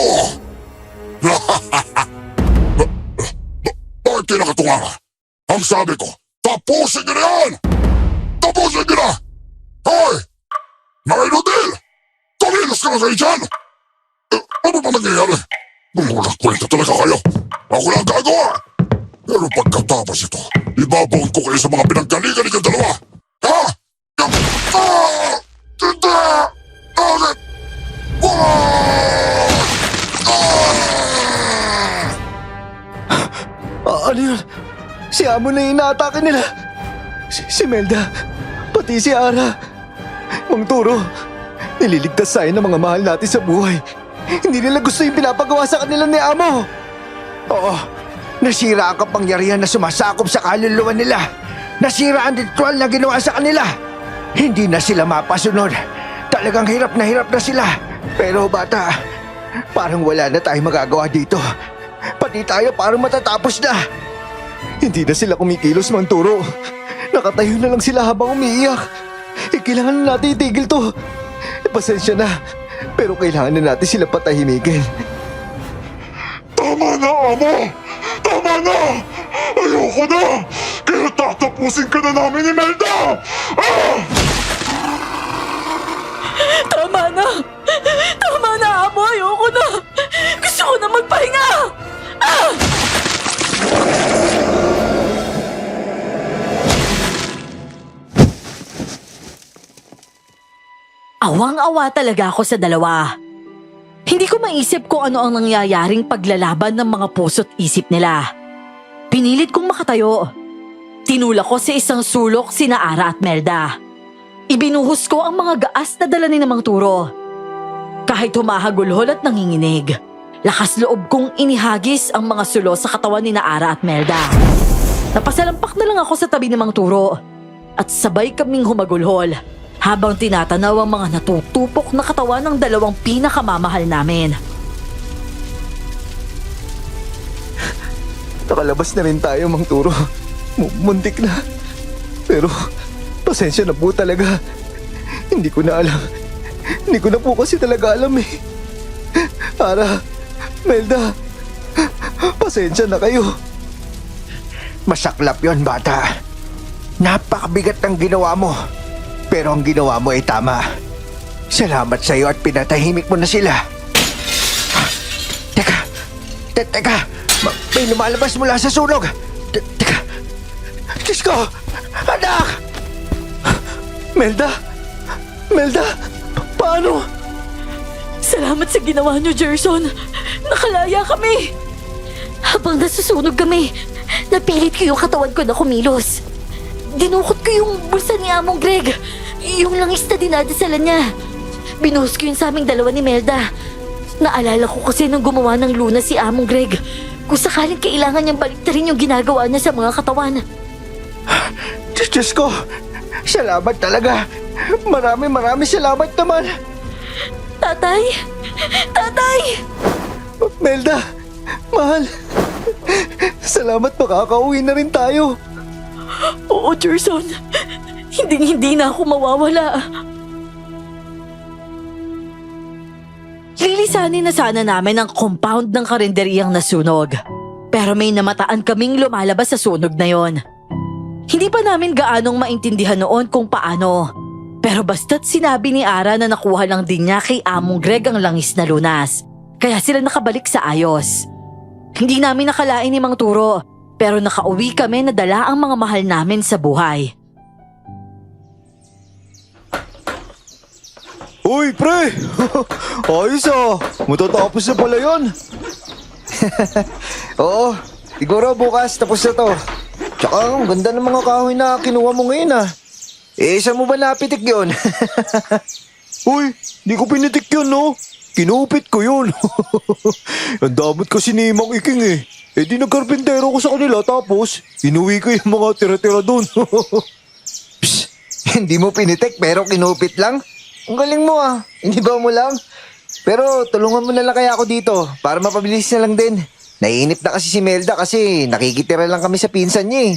Bakit kayo nakatunganga? Ang sabi ko, tapusin niyo na yan! Tapusin niyo na! Hoy! Mga inudil! Kumilos ka na kayo dyan! Ano ba nangyayari? Walang kwenta talaga kayo! Ako lang gagawa! Pero pagkatapos ito, ibabaon ko kayo sa mga pinanggalingan ninyong dalawa! Ha? Hindi! Bakit? Ano yun? Si Amo na yung inaatake nila. Si Melda, pati si Ara. Mang Turo, nililigtas tayo ng mga mahal natin sa buhay. Hindi nila gusto yung pinapagawa sa kanila ni Amo. Oo, nasira ang kapangyarihan na sumasakop sa kaluluwa nila. Nasira ang ritual na ginawa sa kanila. Hindi na sila mapasunod. Talagang hirap na sila. Pero bata, parang wala na tayong magagawa dito. Pati tayo parang matatapos na. Hindi na sila kumikilos, Mang Turo. Nakatayo na lang sila habang umiiyak. Kailangan na natin itigil to. Pasensya na, pero kailangan na natin sila patahimikin. Tama na, Amo! Tama na! Ayoko na! Kaya tatapusin ka na namin ni Melda! Ah! Tama na! Tama na, Amo! Ayoko na! Gusto ko na magpahinga! Ah! Awang-awa talaga ako sa dalawa. Hindi ko maisip kung ano ang nangyayaring paglalaban ng mga puso't isip nila. Pinilit kong makatayo. Tinulak ko sa isang sulok sina Ara at Melda. Ibinuhos ko ang mga gaas na dala ni Mang Turo. Kahit humahagulhol at nanginginig, lakas loob kong inihagis ang mga sulo sa katawan ni Ara at Melda. Napasalampak na lang ako sa tabi ni Mang Turo at sabay kaming humagulhol habang tinatanaw ang mga natutupok na katawan ng dalawang pinakamamahal namin. Nakalabas na rin tayo, Mang Turo. Muntik na. Pero, pasensya na po talaga. Hindi ko na alam. Hindi ko na po kasi talaga alam eh. Ara, Melda, pasensya na kayo. Masaklap yon, bata. Napakabigat ng ginawa mo. Pero ang ginawa mo ay tama. Salamat sa iyo at pinatahimik mo na sila. Teka. May lumalabas mula sa sunog. Teka. Diyos ko! Anak! Melda, Melda, paano? Salamat sa ginawa niyo, Gerson. Nakalaya kami. Habang nasusunog kami, napilit ko yung katawan ko na kumilos. Dinukot ko yung bulsa ni Among Greg. Yung langis na dinadasalan niya. Binuhos ko yun sa aming dalawa ni Melda. Naalala ko kasi nung gumawa ng luna si Among Greg, kung sakaling kailangan niyang baliktarin yung ginagawa niya sa mga katawan. Diyos ko, salamat talaga. Marami salamat naman. Tatay! Tatay! Melda, mahal. Salamat, makakauwi na rin tayo. Oo, Gerson. Hindi na ako mawawala. Lilisanin na sana namin ang compound ng karinderyang nasunog. Pero may namataan kaming lumalabas sa sunog na yon. Hindi pa namin gaanong maintindihan noon kung paano. Pero basta't sinabi ni Ara na nakuha lang din niya kay Among Greg ang langis na lunas. Kaya sila nakabalik sa ayos. Hindi namin nakalain ni Mang Turo, pero nakauwi kami na dala ang mga mahal namin sa buhay. Uy, pre! Ayos ah! Matatapos na pala yun. Oo, siguro bukas tapos na to. Tsaka ang ganda ng mga kahoy na kinuha mo ngayon ah. Saan mo ba napitik yun? Uy, di ko pinitik yun, no? Kinupit ko yun. Ang damot kasi ni Mang Iking eh. Di nagkarpintero ko sa kanila tapos inuwi ko yung mga tira-tira doon. Psst, hindi mo pinitik pero kinupit lang? Ang galing mo ah, inibaw mo lang. Pero tulungan mo na lang kaya ako dito para mapabilis na lang din. Naiinip na kasi si Melda kasi nakikitira lang kami sa pinsan niya eh.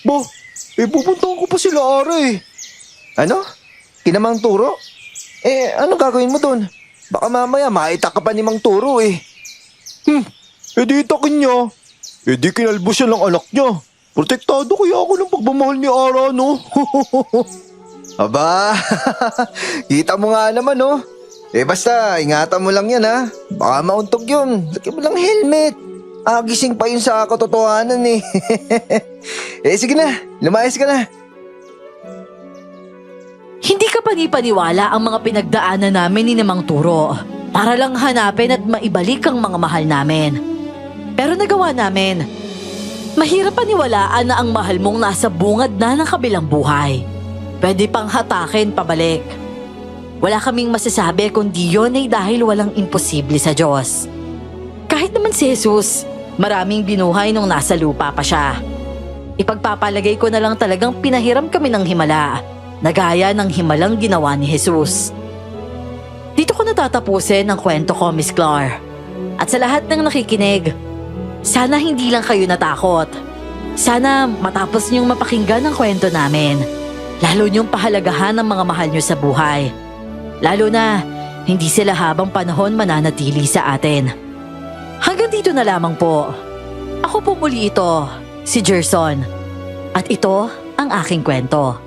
Ba, pupuntahan ko pa sila Ara eh. Ano? Kinamang Turo? Ano gagawin mo dun? Baka mamaya maitak ka pa ni Mang Turo eh. Di itakin niya. Di kinalbo siya ng anak niya. Protektado kaya ako ng pagmamahal ni Ara, no? Aba, kita mo nga naman oh. Basta ingatan mo lang yan ha. Baka mauntog yun. Lagyan mo lang helmet. Gising pa yun sa katotohanan eh. Sige na, lumayas ka na. Hindi ka panipaniwala ang mga pinagdaanan namin ni Mang Turo para lang hanapin at maibalik ang mga mahal namin. Pero nagawa namin. Mahirap paniwalaan na ang mahal mong nasa bungad na ng kabilang buhay. Pwede pang hatakin pabalik. Wala kaming masasabi kundi yun ay dahil walang imposible sa Diyos. Kahit naman si Jesus, maraming binuhay nung nasa lupa pa siya. Ipagpapalagay ko na lang talagang pinahiram kami ng himala, na gaya ng himalang ginawa ni Jesus. Dito ko natatapusin ang kwento ko, Miss Clar. At sa lahat ng nakikinig, sana hindi lang kayo natakot. Sana matapos niyong mapakinggan ang kwento namin. Lalo niyong pahalagahan ang mga mahal niyo sa buhay. Lalo na, hindi sila habang panahon mananatili sa atin. Hanggang dito na lamang po. Ako po muli ito, si Gerson. At ito ang aking kwento.